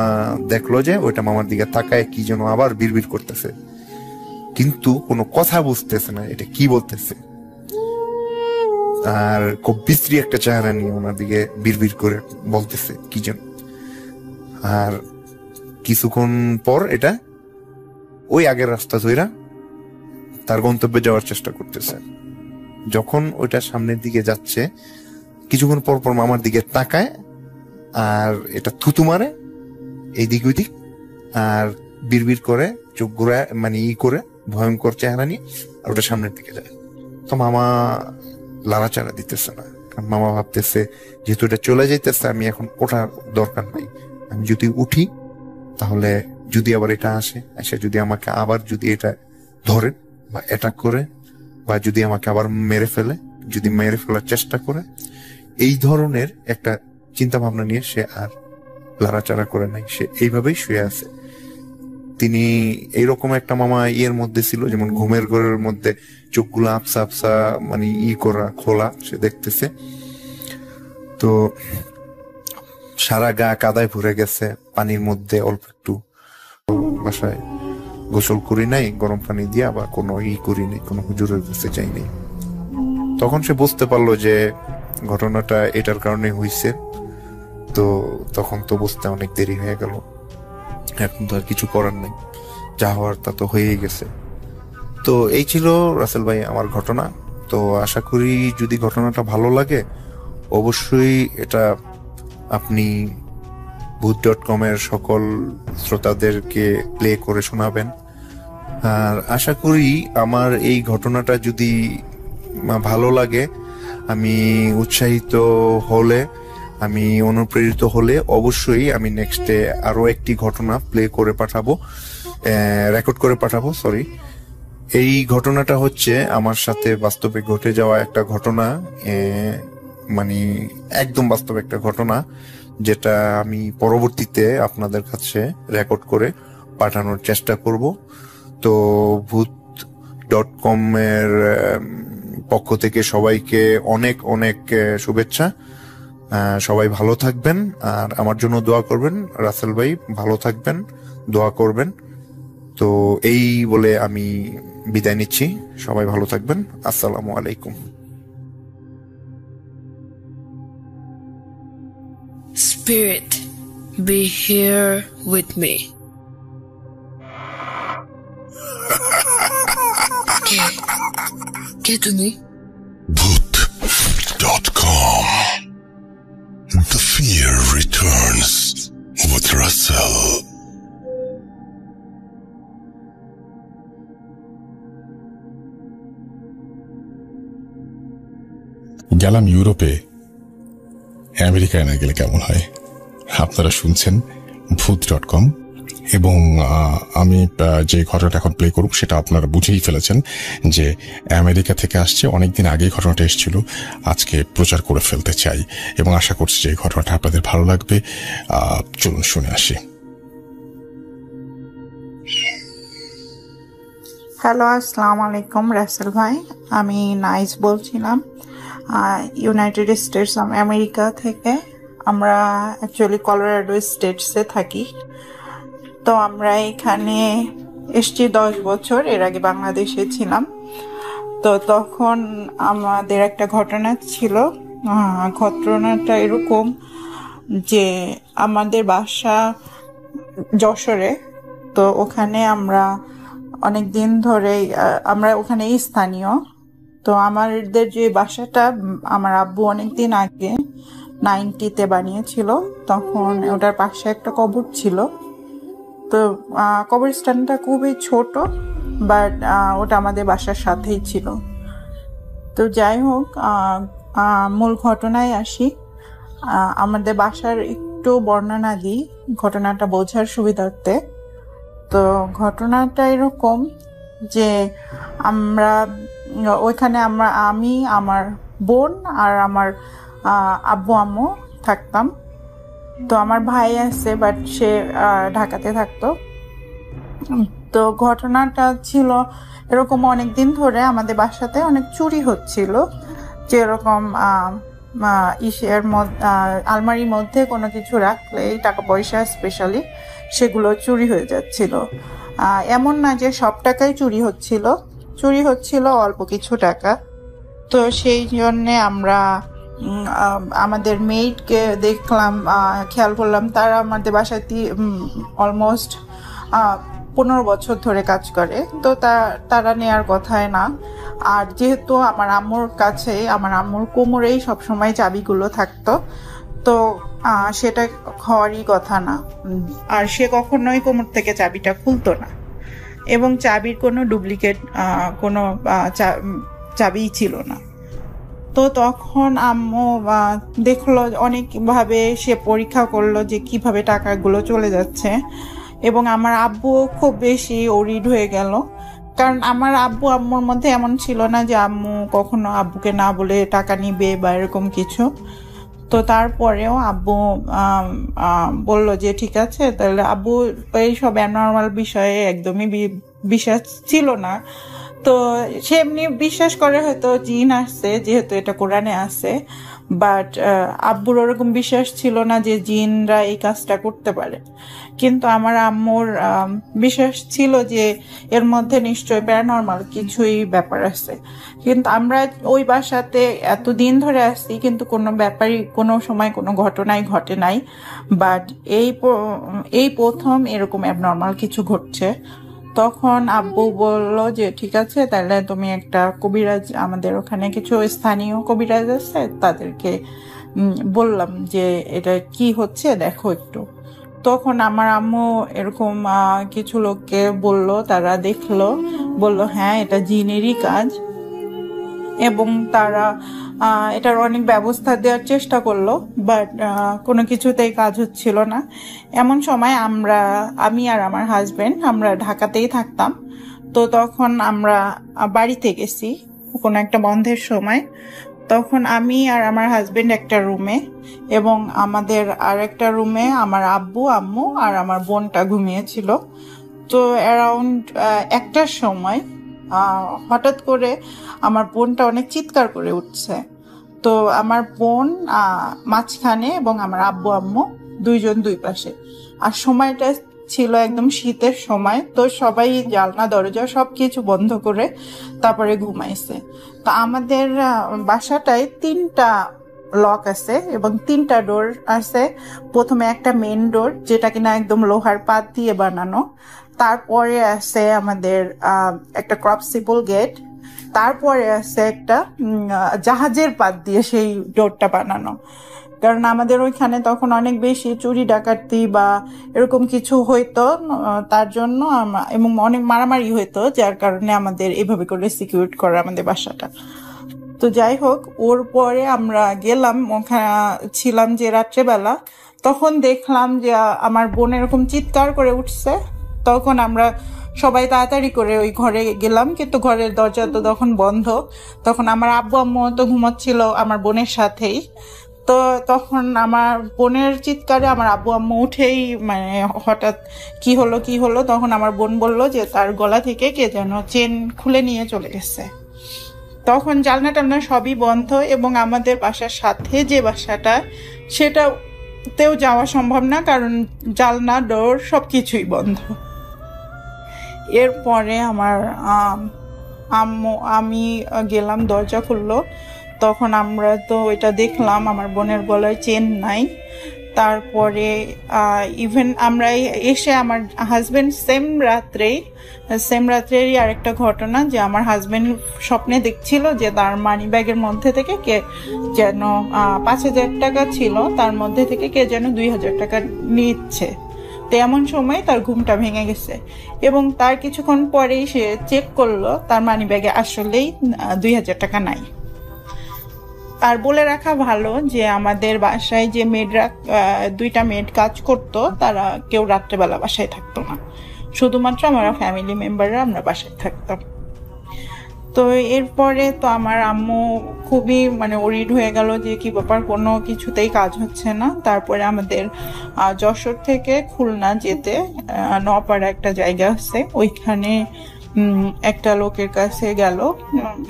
দেখলো যে ওইটা মামার দিকে তাকায় কি যেন আবার বিড়বিড় করতেছে, কিন্তু কোনো কথা বুঝতেছে না এটা কি বলতেছে। আর খুব বিশ্রী একটা চেহারা নিয়ে ওনার দিকে বিড়বিড় করে বলতেছে কি যেন। আর কিছুক্ষণ পর এটা ওই আগের রাস্তা ধইরা তার গন্তব্যে যাওয়ার চেষ্টা করতেছে। যখন ওইটা সামনের দিকে যাচ্ছে, কিছুক্ষণ পর পর মামার দিকে তাকায় আর এটা থুতু মারে এইদিক ওইদিক, আর বিড়বিড় করে চোখ ঘুরায়, মানে করে ভয়ঙ্কর চেহারা নিয়ে, আর ওটা সামনের দিকে যায়। তো মামা লাড়াচাড়া দিতেছে না, কারণ মামা ভাবতেছে যেহেতু এটা চলে যাইতেছে, আমি এখন ওঠার দরকার নাই, আমি যদি উঠি তাহলে যদি আবার এটা আসে যদি আমাকে আবার যদি এটা ধরে বা অ্যাটাক করে, বা যদি আমাকে আবার মেরে ফেলে, যদি মেরে ফেলার চেষ্টা করে, এই ধরনের একটা চিন্তা ভাবনা নিয়ে সে আর লড়াচাড়া করে নাই, সে এইভাবেই শুয়ে আছে। তিনি এইরকম একটা মামা ইয়ের মধ্যে ছিল, যেমন ঘুমের ঘরের মধ্যে চোখগুলো আপসা আপসা মানে করা খোলা সে দেখতেছে। তো সারা গা কাদায় ভরে গেছে, পানির মধ্যে অল্প একটু বাসায় গোসল করি নাই গরম পানি দিয়া, বা কোনো করি নাই, কোনো হুজুরের কাছে যাই নাই। তখন সে বুঝতে পারলো যে ঘটনাটা এটার কারণে হয়েছে। তো তখন তো বুঝতে অনেক দেরি হয়ে গেল, এখন তো আর কিছু করার নেই, যা হওয়ার তা তো হয়েই গেছে। তো এই ছিল রাসেল ভাই আমার ঘটনা। তো আশা করি যদি ঘটনাটা ভালো লাগে অবশ্যই এটা আপনি ভূত.com এর সকল শ্রোতাদেরকে প্লে করে শোনাবেন। আর আশা করি আমার এই ঘটনাটা যদি ভালো লাগে, আমি উৎসাহিত হলে, আমি অনুপ্রেরিত হলে অবশ্যই আমি নেক্সটে আরো একটি ঘটনা প্লে করে পাঠাবো, রেকর্ড করে পাঠাবো। এই ঘটনাটা হচ্ছে আমার সাথে বাস্তবে ঘটে যাওয়া একটা ঘটনা, মানে একদম বাস্তব একটা ঘটনা, যেটা আমি পরবর্তীতে আপনাদের কাছে রেকর্ড করে পাঠানোর চেষ্টা করব। তো ভূত.com এর পক্ষ থেকে সবাইকে অনেক অনেক শুভেচ্ছা। সবাই ভালো থাকবেন আর আমার জন্য দোয়া করবেন। রাসেল ভাই ভালো থাকবেন, দোয়া করবেন। তো এই বলে আমি বিদায় নিচ্ছি, সবাই ভালো থাকবেন, আসসালামু আলাইকুম। Spirit, be here with me. কে তুমি? Bhoot.com. The fear returns with Russell. গেলাম ইউরোপে, আমেরিকায় না গেলে কেমন হয়? আপনারা শুনছেন ভূত.com এবং আমি যে ঘটনাটা এখন প্লে করব সেটা আপনারা বুঝেই ফেলেছেন যে আমেরিকা থেকে আসছে, অনেকদিন আগেই ঘটনাটা এসেছিল, আজকে প্রচার করে ফেলতে চাই এবং আশা করছি যে এই ঘটনাটা আপনাদের ভালো লাগবে। চলুন শুনে আসি। হ্যালো, আসসালামু আলাইকুম রাসেল ভাই, আমি নাইস বলছিলাম ইউনাইটেড স্টেটস অফ আমেরিকা থেকে। আমরা অ্যাকচুয়ালি কলোরাডো স্টেটসে থাকি। তো আমরা এখানে এসছি 10 বছর, এর আগে বাংলাদেশে ছিলাম। তো তখন আমাদের একটা ঘটনা ছিল। ঘটনাটা এরকম যে আমাদের বাসা যশোরে, তো ওখানে আমরা অনেক দিন ধরে আমরা ওখানে স্থানীয়। তো আমাদের যে বাসাটা আমার আব্বু অনেকদিন আগে 90-তে বানিয়েছিল, তখন ওটার পাশে একটা কবর ছিল। তো কবরস্থানটা খুবই ছোট, বাট ওটা আমাদের বাসার সাথেই ছিল। তো যাই হোক, মূল ঘটনায় আসি। আমাদের বাসার একটু বর্ণনা দিই ঘটনাটা বোঝার সুবিধার্থে। তো ঘটনাটা এরকম যে আমরা ওইখানে আমি, আমার বোন আর আমার আব্বু আম্মু থাকতাম। তো আমার ভাই আছে, বাট সে ঢাকাতে থাকতো। তো ঘটনাটা ছিল এরকম, অনেকদিন ধরে আমাদের বাসাতে অনেক চুরি হচ্ছিল, যেরকম আলমারির মধ্যে কোনো কিছু রাখলে টাকা পয়সা স্পেশালি সেগুলো চুরি হয়ে যাচ্ছিল। এমন না যে সব টাকাই চুরি হচ্ছিল অল্প কিছু টাকা। তো সেই জন্যে আমরা আমাদের মেইডকে দেখলাম, খেয়াল করলাম তারা আমাদের বাসায় অলমোস্ট 15 বছর ধরে কাজ করে। তো তারা নেয়ার কথাই না। আর যেহেতু আমার আম্মুর কোমরেই সবসময় চাবিগুলো থাকতো, তো সেটা হওয়ারই কথা না। আর সে কখনোই কোমর থেকে চাবিটা খুলতো না, এবং চাবির কোনো ডুপ্লিকেট কোনো চাবিই ছিল না। তো তখন আম্মু দেখলো, অনেকভাবে সে পরীক্ষা করলো যে কিভাবে টাকাগুলো চলে যাচ্ছে, এবং আমার আব্বু খুব বেশি ওরিড হয়ে গেল। কারণ আমার আম্মুর মধ্যে এমন ছিল না যে আম্মু কখনো আব্বুকে না বলে টাকা নিবে বা এরকম কিছু। তো তারপরেও আব্বু বলল যে ঠিক আছে, তাহলে আব্বু এইসব অ্যাবনর্মাল বিষয়ে একদমই বিশ্বাস ছিল না। তো সে এমনি বিশ্বাস করে হয়তো জিন আসছে, যেহেতু এটা কোরআনে আছে, বাট আব্বুর ওরকম বিশ্বাস ছিল না যে জিনরা এই কাজটা করতে পারে। কিন্তু আমার আম্মুর বিশ্বাস ছিল যে এর মধ্যে নিশ্চয়ই প্যারানর্মাল কিছুই ব্যাপার আছে। কিন্তু আমরা ওই বাসাতে এতদিন ধরে আসছি, কিন্তু কোনো ব্যাপারই কোনো সময় কোনো ঘটনাই ঘটে নাই। বাট এই প্রথম এরকম অ্যাবনর্মাল কিছু ঘটছে। তখন আব্বু বলল যে ঠিক আছে, তাহলে তুমি একটা কবিরাজ, আমাদের ওখানে কিছু স্থানীয় কবিরাজ আছে, তাদেরকে বললাম যে এটা কি হচ্ছে দেখো একটু। তখন আমার আম্মু এরকম কিছু লোককে বলল, তারা দেখলো, বলল হ্যাঁ এটা জিনেরই কাজ, এবং তারা এটার অনেক ব্যবস্থা দেওয়ার চেষ্টা করলো, বাট কোনো কিছুতেই কাজ হচ্ছিল না। এমন সময় আমি আর আমার হাজবেন্ড আমরা ঢাকাতেই থাকতাম। তো তখন আমরা বাড়িতে গেছি কোনো একটা বন্ধের সময়। তখন আমি আর আমার হাজবেন্ড একটা রুমে, এবং আমাদের আর একটা রুমে আমার আব্বু, আম্মু আর আমার বোনটা ঘুমিয়েছিল। তো অ্যারাউন্ড 1টার সময় হঠাৎ করে আমার বোনটা অনেক চিৎকার করে উঠছে। তো আমার বোন মাঝখানে এবং আমার আব্বু আম্মু দুইজন দুই পাশে। আর সময়টা ছিল একদম শীতের সময়, তো সবাই জানলা দরজা সবকিছু বন্ধ করে তারপরে ঘুমাইছে। তো আমাদের বাসাটায় 3টা লক আছে এবং 3টা ডোর আছে। প্রথমে একটা মেন ডোর, যেটা কিনা একদম লোহার পাত দিয়ে বানানো। তারপরে আছে আমাদের একটা ক্রপসিবল গেট। তারপরে আছে একটা জাহাজের পাত দিয়ে সেই ডোরটা বানানো। কারণ আমাদের ওইখানে তখন অনেক বেশি চুরি ডাকাতি বা এরকম কিছু হইতো, তার জন্য এবং অনেক মারামারি হইতো, যার কারণে আমাদের এইভাবে করে সিকিউর করা আমাদের বাসাটা। তো যাই হোক, ওর পরে আমরা গেলাম, ওখানে ছিলাম যে রাত্রেবেলা। তখন দেখলাম যে আমার বোন এরকম চিৎকার করে উঠছে। তখন আমরা সবাই তাড়াতাড়ি করে ওই ঘরে গেলাম, কিন্তু ঘরের দরজা তো তখন বন্ধ। তখন আমার আব্বু আম্মু তো ঘুমাচ্ছিল আমার বোনের সাথেই। তো তখন আমার বোনের চিৎকারে আমার আব্বু আম্মু উঠেই মানে হঠাৎ কি হলো তখন আমার বোন বলল যে তার গলা থেকে কে যেন চেন খুলে নিয়ে চলে গেছে। তখন জানলা টালনা সবই বন্ধ, এবং আমাদের বাসার সাথে যে বাসাটা সেটাতেও যাওয়া সম্ভব না, কারণ জানলা ডোর সবকিছুই বন্ধ। এরপরে আমার আমি গেলাম, দরজা খুললো। তখন আমরা তো এটা দেখলাম আমার বোনের গলায় চেন নাই। তারপরে ইভেন আমরা এসে আমার হাজবেন্ড সেম রাত্রেরই আরেকটা ঘটনা, যে আমার হাজবেন্ড স্বপ্নে দেখছিল যে তার মানি ব্যাগের মধ্যে থেকে কে যেন 5,000 টাকা ছিল, তার মধ্যে থেকে কে যেন 2,000 টাকা নিচ্ছে। তো এমন সময় তার ঘুমটা ভেঙে গেছে, এবং তার কিছুক্ষণ পরেই সে চেক করলো তার মানি ব্যাগে আসলেই 2,000 টাকা নাই। আর বলে রাখা ভালো যে আমাদের বাসায় যে মেয়েরা 2টা মেড কাজ করতো, তারা কেউ রাত্রেবেলা বাসায় থাকতো না, শুধুমাত্র আমরা ফ্যামিলি মেম্বাররা আমরা বাসায় থাকতাম। তো এরপরে তো আমার আম্মু খুবই মানে ওরিড হয়ে গেল যে কি ব্যাপার, কোনো কিছুতেই কাজ হচ্ছে না। তারপরে আমাদের যশোর থেকে খুলনা যেতে নপাড়া একটা জায়গা আছে, ওইখানে একটা লোকের কাছে গেল।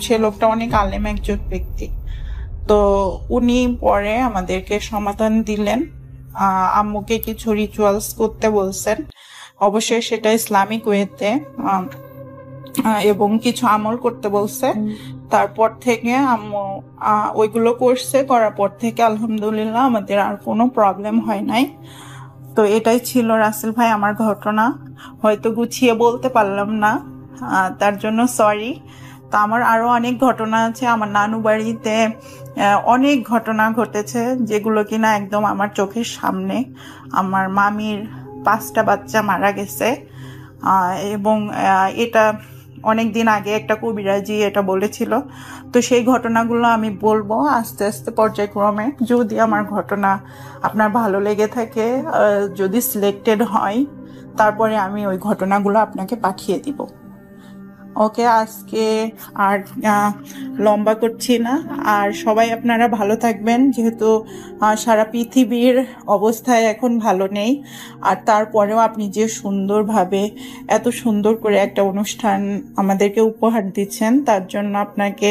সে লোকটা অনেক আলেম একজন ব্যক্তি। তো উনি পরে আমাদেরকে সমাধান দিলেন, আম্মুকে কিছু রিচুয়ালস করতে বলছেন, অবশ্যই সেটা ইসলামিক ওয়েতে, এবং কিছু আমল করতে বলছে। তারপর থেকে আম্মু ওইগুলো করার পর থেকে আলহামদুলিল্লাহ আমাদের আর কোনো প্রবলেম হয় নাই। তো এটাই ছিল রাসেল ভাই আমার ঘটনা। হয়তো গুছিয়ে বলতে পারলাম না, তার জন্য সরি। তো আমার আরো অনেক ঘটনা আছে। আমার নানু বাড়িতে অনেক ঘটনা ঘটেছে, যেগুলো কিনা একদম আমার চোখের সামনে। আমার মামির 5টা বাচ্চা মারা গেছে, এবং এটা অনেক দিন আগে একটা কবিরাজি এটা বলেছিল। তো সেই ঘটনাগুলো আমি বলবো আস্তে আস্তে পর্যায়ক্রমে, যদি আমার ঘটনা আপনার ভালো লেগে থাকে, যদি সিলেক্টেড হয়, তারপরে আমি ওই ঘটনাগুলো আপনাকে পাঠিয়ে দিব। ওকে, আজকে আর লম্বা করছি না। আর সবাই আপনারা ভালো থাকবেন, যেহেতু সারা পৃথিবীর অবস্থায় এখন ভালো নেই। আর তারপরেও আপনি যে সুন্দরভাবে এত সুন্দর করে একটা অনুষ্ঠান আমাদেরকে উপহার দিচ্ছেন, তার জন্য আপনাকে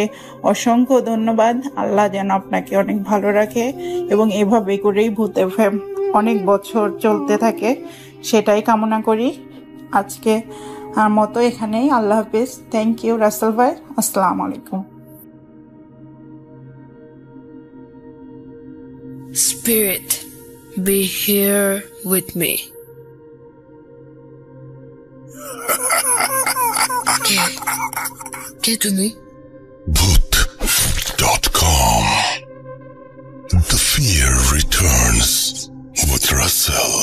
অসংখ্য ধন্যবাদ। আল্লাহ যেন আপনাকে অনেক ভালো রাখে এবং এভাবে করেই ভূত এফএম অনেক বছর চলতে থাকে, সেটাই কামনা করি। আজকে মতো এখানেই, আল্লাহ হাফিজ। থ্যাংক ইউ রাসেল ভাই, আসসালামু আলাইকুম। Spirit, be here with me. কে তুমি? Bhoot.com. The fear returns with Russell.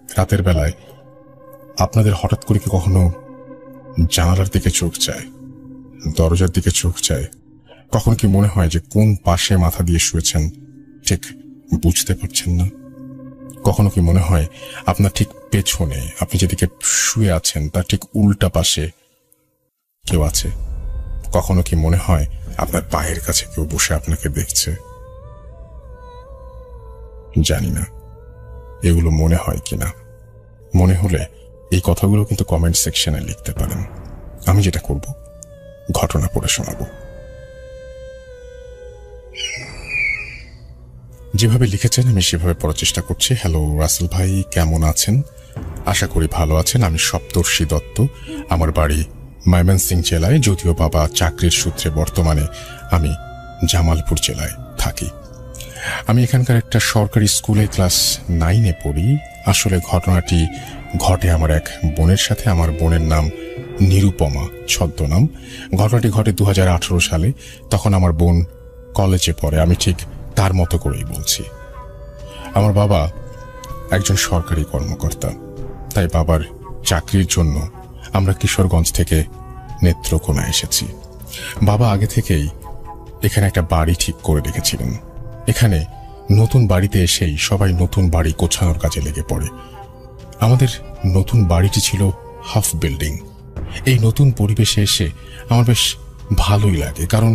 রাতের বেলায় আপনাদের হঠাৎ করে কি কখনো জানালার দিকে চোখ যায়, দরজার দিকে চোখ যায়? কখন কি মনে হয় যে কোন পাশে মাথা দিয়ে শুয়েছেন ঠিক বুঝতে পারছেন না? কখনো কি মনে হয় আপনার ঠিক পেছনে, আপনি যেদিকে শুয়ে আছেন তার ঠিক উল্টা পাশে কেউ আছে? কখনো কি মনে হয় আপনার পায়ের কাছে কেউ বসে আপনাকে দেখছে? জানি না এগুলো মনে হয় কিনা। মনে হলে এই কথাগুলো কিন্তু কমেন্ট সেকশনে লিখতে পারেন। আমি যেটা করব, ঘটনা পড়ে শোনাবো। যেভাবে লিখেছেন আমি সেভাবে পড়ার চেষ্টা করছি। হ্যালো রাসেল ভাই, কেমন আছেন? আশা করি ভালো আছেন। আমি সপ্তর্ষি দত্ত, আমার বাড়ি ময়মনসিংহ জেলায়, যদিও বাবা চাকরির সূত্রে বর্তমানে আমি জামালপুর জেলায় থাকি। আমি এখানকার একটা সরকারি স্কুলে ক্লাস 9-এ পড়ি। আসলে ঘটনাটি ঘটে আমার এক বোনের সাথে। আমার বোনের নাম নিরুপমা, ছদ্মনাম। ঘটনাটি ঘটে 2018 সালে। তখন আমার বোন কলেজে পড়ে। আমি ঠিক তার মতো করেই বলছি। আমার বাবা একজন সরকারি কর্মকর্তা, তাই বাবার চাকরির জন্য আমরা কিশোরগঞ্জ থেকে নেত্রকোনা এসেছি। বাবা আগে থেকেই এখানে একটা বাড়ি ঠিক করে রেখেছিলেন। এখানে নতুন বাড়িতে এসেই সবাই নতুন বাড়ি গোছানোর কাজে লেগে পড়ে। আমাদের নতুন বাড়িটি ছিল হাফ বিল্ডিং। এই নতুন পরিবেশে এসে আমার বেশ ভালোই লাগে, কারণ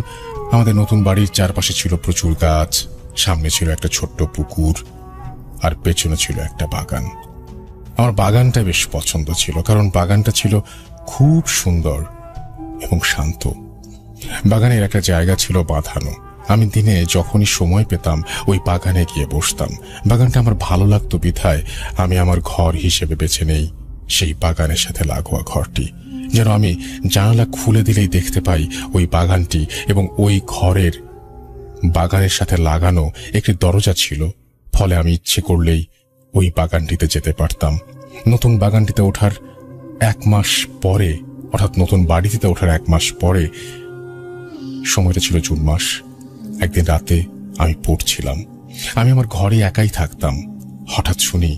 আমাদের নতুন বাড়ির চারপাশে ছিল প্রচুর গাছ, সামনে ছিল একটা ছোট্ট পুকুর, আর পেছনে ছিল একটা বাগান। আমার বাগানটা বেশ পছন্দ ছিল, কারণ বাগানটা ছিল খুব সুন্দর এবং শান্ত। বাগানের একটা জায়গা ছিল বাঁধানো। আমি দিনে যখনই সময় পেতাম ওই বাগানে গিয়ে বসতাম। বাগানটা আমার ভালো লাগতো বিধায় আমি আমার ঘর হিসেবে বেছে নেই সেই বাগানের সাথে লাগোয়া ঘরটি। যেন আমি জানালা খুলে দিলেই দেখতে পাই ওই বাগানটি, এবং ওই ঘরের বাগানের সাথে লাগানো একটি দরজা ছিল, ফলে আমি ইচ্ছে করলেই ওই বাগানটিতে যেতে পারতাম। নতুন বাগানটিতে ওঠার 1 মাস পরে, অর্থাৎ নতুন বাড়িতে ওঠার 1 মাস পরে, সময়টা ছিল জুন মাস। একদিন রাতে আমি পড়ছিলাম। আমি আমার ঘরে একাই থাকতাম। হঠাৎ শুনি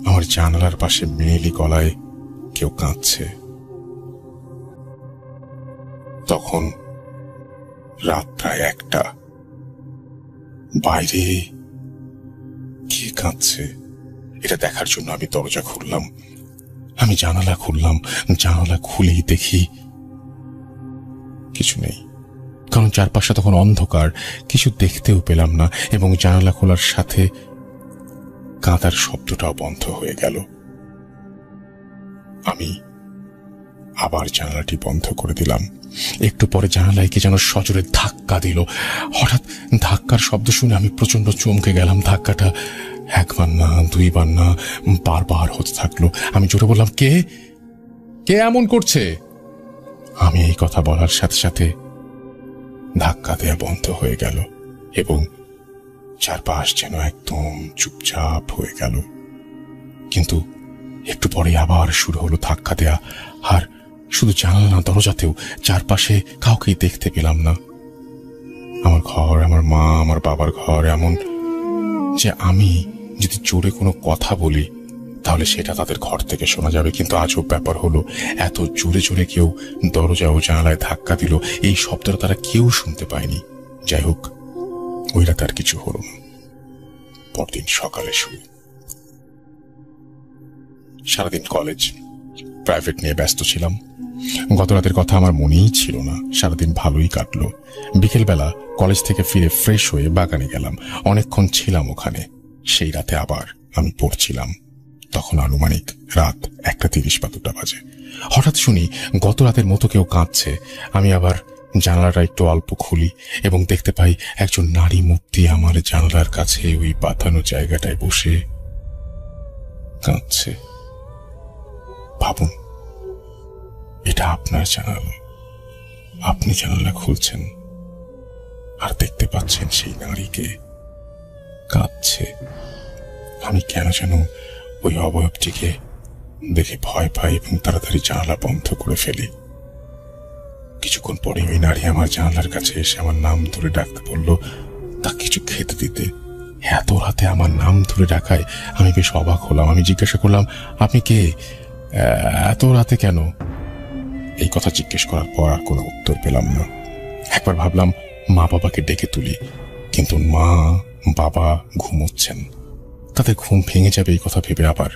আমার জানালার পাশে মেয়েলি গলায় কেউ কাঁদছে। তখন রাত প্রায় 1টা। বাইরে কে কাঁদছে এটা দেখার জন্য আমি দরজা খুললাম। আমি জানালা খুললাম। জানালা খুলেই দেখি কিছু নেই, কারণ চারপাশে তখন অন্ধকার, কিছু দেখতেও পেলাম না। এবং জানালা খোলার সাথে কাঁদার শব্দটাও বন্ধ হয়ে গেল। আমি আবার জানালাটি বন্ধ করে দিলাম। একটু পরে জানালায় কে যেন সজোরে ধাক্কা দিল। হঠাৎ ধাক্কার শব্দ শুনে আমি প্রচন্ড চমকে গেলাম। ধাক্কাটা 1 বার না, 2 বার না, বারবার হতে থাকলো। আমি জোরে বললাম, কে কে এমন করছে? আমি এই কথা বলার সাথে সাথে ধাক্কা দেয়া বন্ধ হয়ে গেল এবং চারপাশ যেন একদম চুপচাপ হয়ে গেল। কিন্তু একটু পরে আবার শুরু হলো ধাক্কা দেয়া। আর শুধু জানালা না, দরজাতেও চারপাশে কাউকেই দেখতে পেলাম না। আমার ঘর, আমার মা, আমার বাবার ঘর এমন যে আমি যদি জোরে কোনো কথা বলি তাহলে সেটা তাদের ঘর থেকে শোনা যাবে। কিন্তু আজব ব্যাপার হলো, এত জোরে জোরে কেউ দরজা ও জানালায় ধাক্কা দিল, এই শব্দটা তারা কেউ শুনতে পায়নি। যাই হোক, ওই রাতে আর কিছু হলো না। পরদিন সকালে শুরু। সারাদিন কলেজ, প্রাইভেট নিয়ে ব্যস্ত ছিলাম। গত রাতের কথা আমার মনেই ছিল না। সারাদিন ভালোই কাটলো। বিকেলবেলা কলেজ থেকে ফিরে ফ্রেশ হয়ে বাগানে গেলাম। অনেকক্ষণ ছিলাম ওখানে। সেই রাতে আবার আমি পড়ছিলাম। তখন আনুমানিক রাত 1:30 বা 2টা বাজে। হঠাৎ শুনি গত রাতের মতো কেউ কাঁদছে। আমি আবার জানালাটা একটু অল্প খুলি এবং দেখতে পাই একজন নারী মূর্তি আমার জানালার কাছে ওই পাতানো জায়গাটায় বসে কাঁদছে। ভাবুন, এটা আপনার জানালা, আপনি জানালা খুলছেন আর দেখতে পাচ্ছেন সেই নারীকে কাঁদছে। আমি কেন যেন ওই অবয়বটিকে দেখে ভয় পাই এবং তাড়াতাড়ি জানালা বন্ধ করে ফেলি। কিছুক্ষণ পরে ওই নারী আমার জানালার কাছে এসে আমার নাম ধরে ডাকতে বলল তা কিছু খেতে দিতে। এত রাতে আমার নাম ধরে ডাকায় আমি বেশ অবাক হলাম। আমি জিজ্ঞাসা করলাম, আপনি কে, এত রাতে কেন? এই কথা জিজ্ঞেস করার পর আর কোনো উত্তর পেলাম না। একবার ভাবলাম মা বাবাকে ডেকে তুলি, কিন্তু মা বাবা ঘুমোচ্ছেন, তাদের ঘুম ভেঙে যাবে এই কথা ভেবে আবার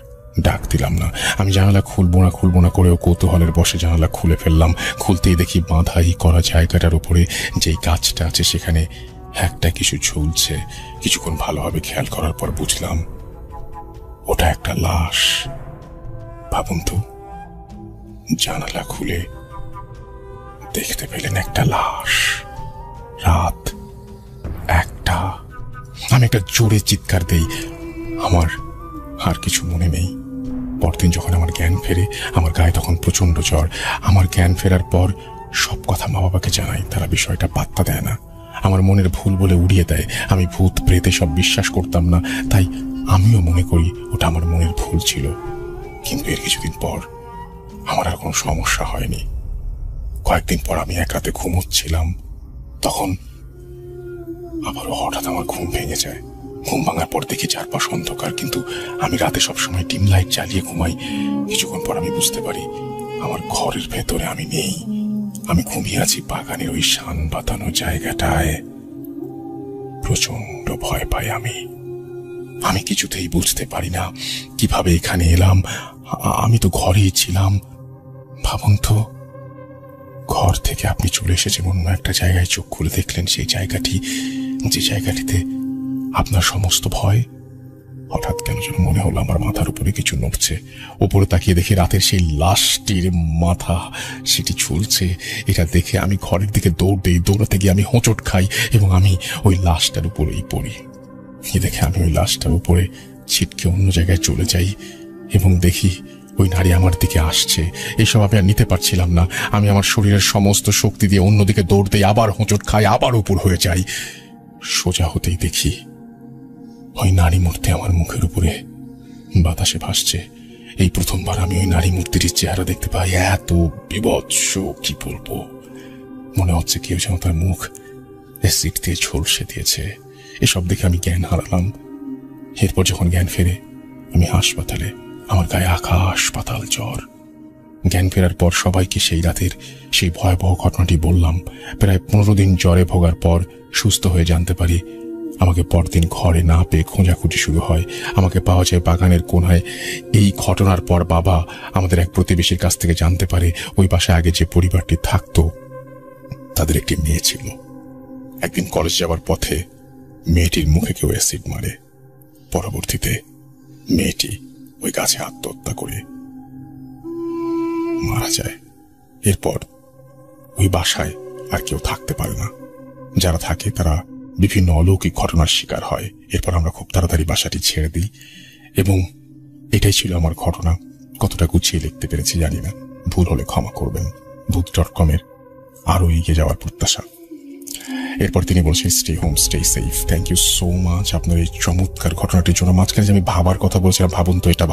ডাক দিলাম না। আমি জানালা খুলবো না করেও কৌতূহলের বসে জানালা খুলে ফেললাম। খুলতেই দেখি বাঁধাই করা জায়গাটার উপরে যেই গাছটা আছে সেখানে একটা কিছু ঝুলছে। কিছুক্ষণ ভালোভাবে খেয়াল করার পর বুঝলাম ওটা একটা লাশ। ভাবুন তো, জানালা খুলে দেখতে পেলেন একটা লাশ। রাত 1টা। আমি একটা জোরে চিৎকার দেই। আমার আর কিছু মনে নেই। পরদিন যখন আমার জ্ঞান ফেরে, আমার গায়ে তখন প্রচন্ড জ্বর। আমার জ্ঞান ফেরার পর সব কথা মা বাবাকে জানাই। তারা বিষয়টা পাত্তা দেয় না, আমার মনের ভুল বলে উড়িয়ে দেয়। আমি ভূত প্রেতে সব বিশ্বাস করতাম না, তাই আমিও মনে করি ওটা আমার মনের ভুল ছিল। কিন্তু এর কিছুদিন পর আমার আর কোনো সমস্যা হয়নি। কয়েকদিন পর আমি এক রাতে ঘুমোচ্ছিলাম, তখন আবারও হঠাৎ আমার ঘুম ভেঙে যায়। ঘুম ভাঙার পর দেখি চারপাশ অন্ধকার, কিন্তু আমি রাতে সবসময় ডিম লাইট জ্বালিয়ে ঘুমাই। কিছুক্ষণ পর আমি বুঝতে পারি আমার ঘরের ভেতরে আমি নেই। আমি ঘুমিয়ে আছি বাগানের ওই শান বাতানো জায়গাটায়। প্রচন্ড ভয় পাই আমি কিছুতেই বুঝতে পারি না কিভাবে এখানে এলাম। আমি তো ঘরেই ছিলাম। ভাবুন তো, ঘর থেকে আপনি চলে এসেছেন অন্য একটা জায়গায়, চোখ খুলে দেখলেন সেই জায়গাটি, যে জায়গাটিতে আপনার সমস্ত ভয়। হঠাৎ কেন যেন মনে হলো আমার মাথার উপরে কিছু নড়ছে। উপরে তাকিয়ে দেখি রাতের সেই লাশটির মাথা সেটি ঝুলছে। এটা দেখে আমি ঘরের দিকে দৌড় দিই। দৌড়াতে গিয়ে আমি হোঁচট খাই এবং আমি ওই লাশটার উপরেই পড়ি। এ দেখে আমি ওই লাশটার উপরে ছিটকে অন্য জায়গায় চলে যাই এবং দেখি ওই নারী আমার দিকে আসছে। এইসব আমি আর নিতে পারছিলাম না। আমি আমার শরীরের সমস্ত শক্তি দিয়ে অন্যদিকে দৌড় দিই, আবার হোঁচট খাই, আবার উপর হয়ে যাই। সোজা হতেই দেখি ওই নারী মূর্তি আমার মুখের উপরে বাতাসে ভাসছে। এই প্রথমবার আমি ওই নারী মূর্তিটির চেহারা দেখতে পাই। এত বিভৎস, কি বলবো, মনে হচ্ছে কেউ যেন তার মুখ অ্যাসিড দিয়ে ঝলসে দিয়েছে। এসব দেখে আমি জ্ঞান হারালাম। এরপর যখন জ্ঞান ফেরে আমি হাসপাতালে। আমার গায়ে আকাশ পাতাল জ্বর। জ্ঞান ফেরার পর সবাইকে সেই রাতের সেই ভয়াবহ ঘটনাটি বললাম। প্রায় 15 দিন জ্বরে ভোগার পর সুস্থ হয়ে জানতে পারি আমাকে পরদিন ঘরে না পেয়ে খোঁজাখুঁজি শুরু হয়। আমাকে পাওয়া যায় বাগানের কোনায়। এই ঘটনার পর বাবা আমাদের এক প্রতিবেশীর কাছ থেকে জানতে পারে ওই বাসায় আগে যে পরিবারটি থাকতো তাদের একটি মেয়ে ছিল। একদিন কলেজ যাওয়ার পথে মেয়েটির মুখে কেউ অ্যাসিড মারে। পরবর্তীতে মেয়েটি ওই গাছে আত্মহত্যা করে মারা যায়। এরপর ওই বাসায় আর কেউ থাকতে পারে না। যারা থাকে তারা বিভিন্ন অলৌকিক ঘটনার শিকার হয়। এরপর আমরা খুব তাড়াতাড়ি বাসাটি ছেড়ে দিই এবং এটাই ছিল আমার ঘটনা। কতটা গুছিয়ে লিখতে পেরেছি জানি না, ভুল হলে ক্ষমা করবেন। ভূত.com এর আরো এগিয়ে যাওয়ার প্রত্যাশা। এরপর তিনি বলছেন, stay home, stay safe. Thank you so much আপনার এই চমৎকার ঘটনাটির জন্য। মাঝখানে যে আমি ভাবার কথা বলছিলাম, ভাবুন তো, এটা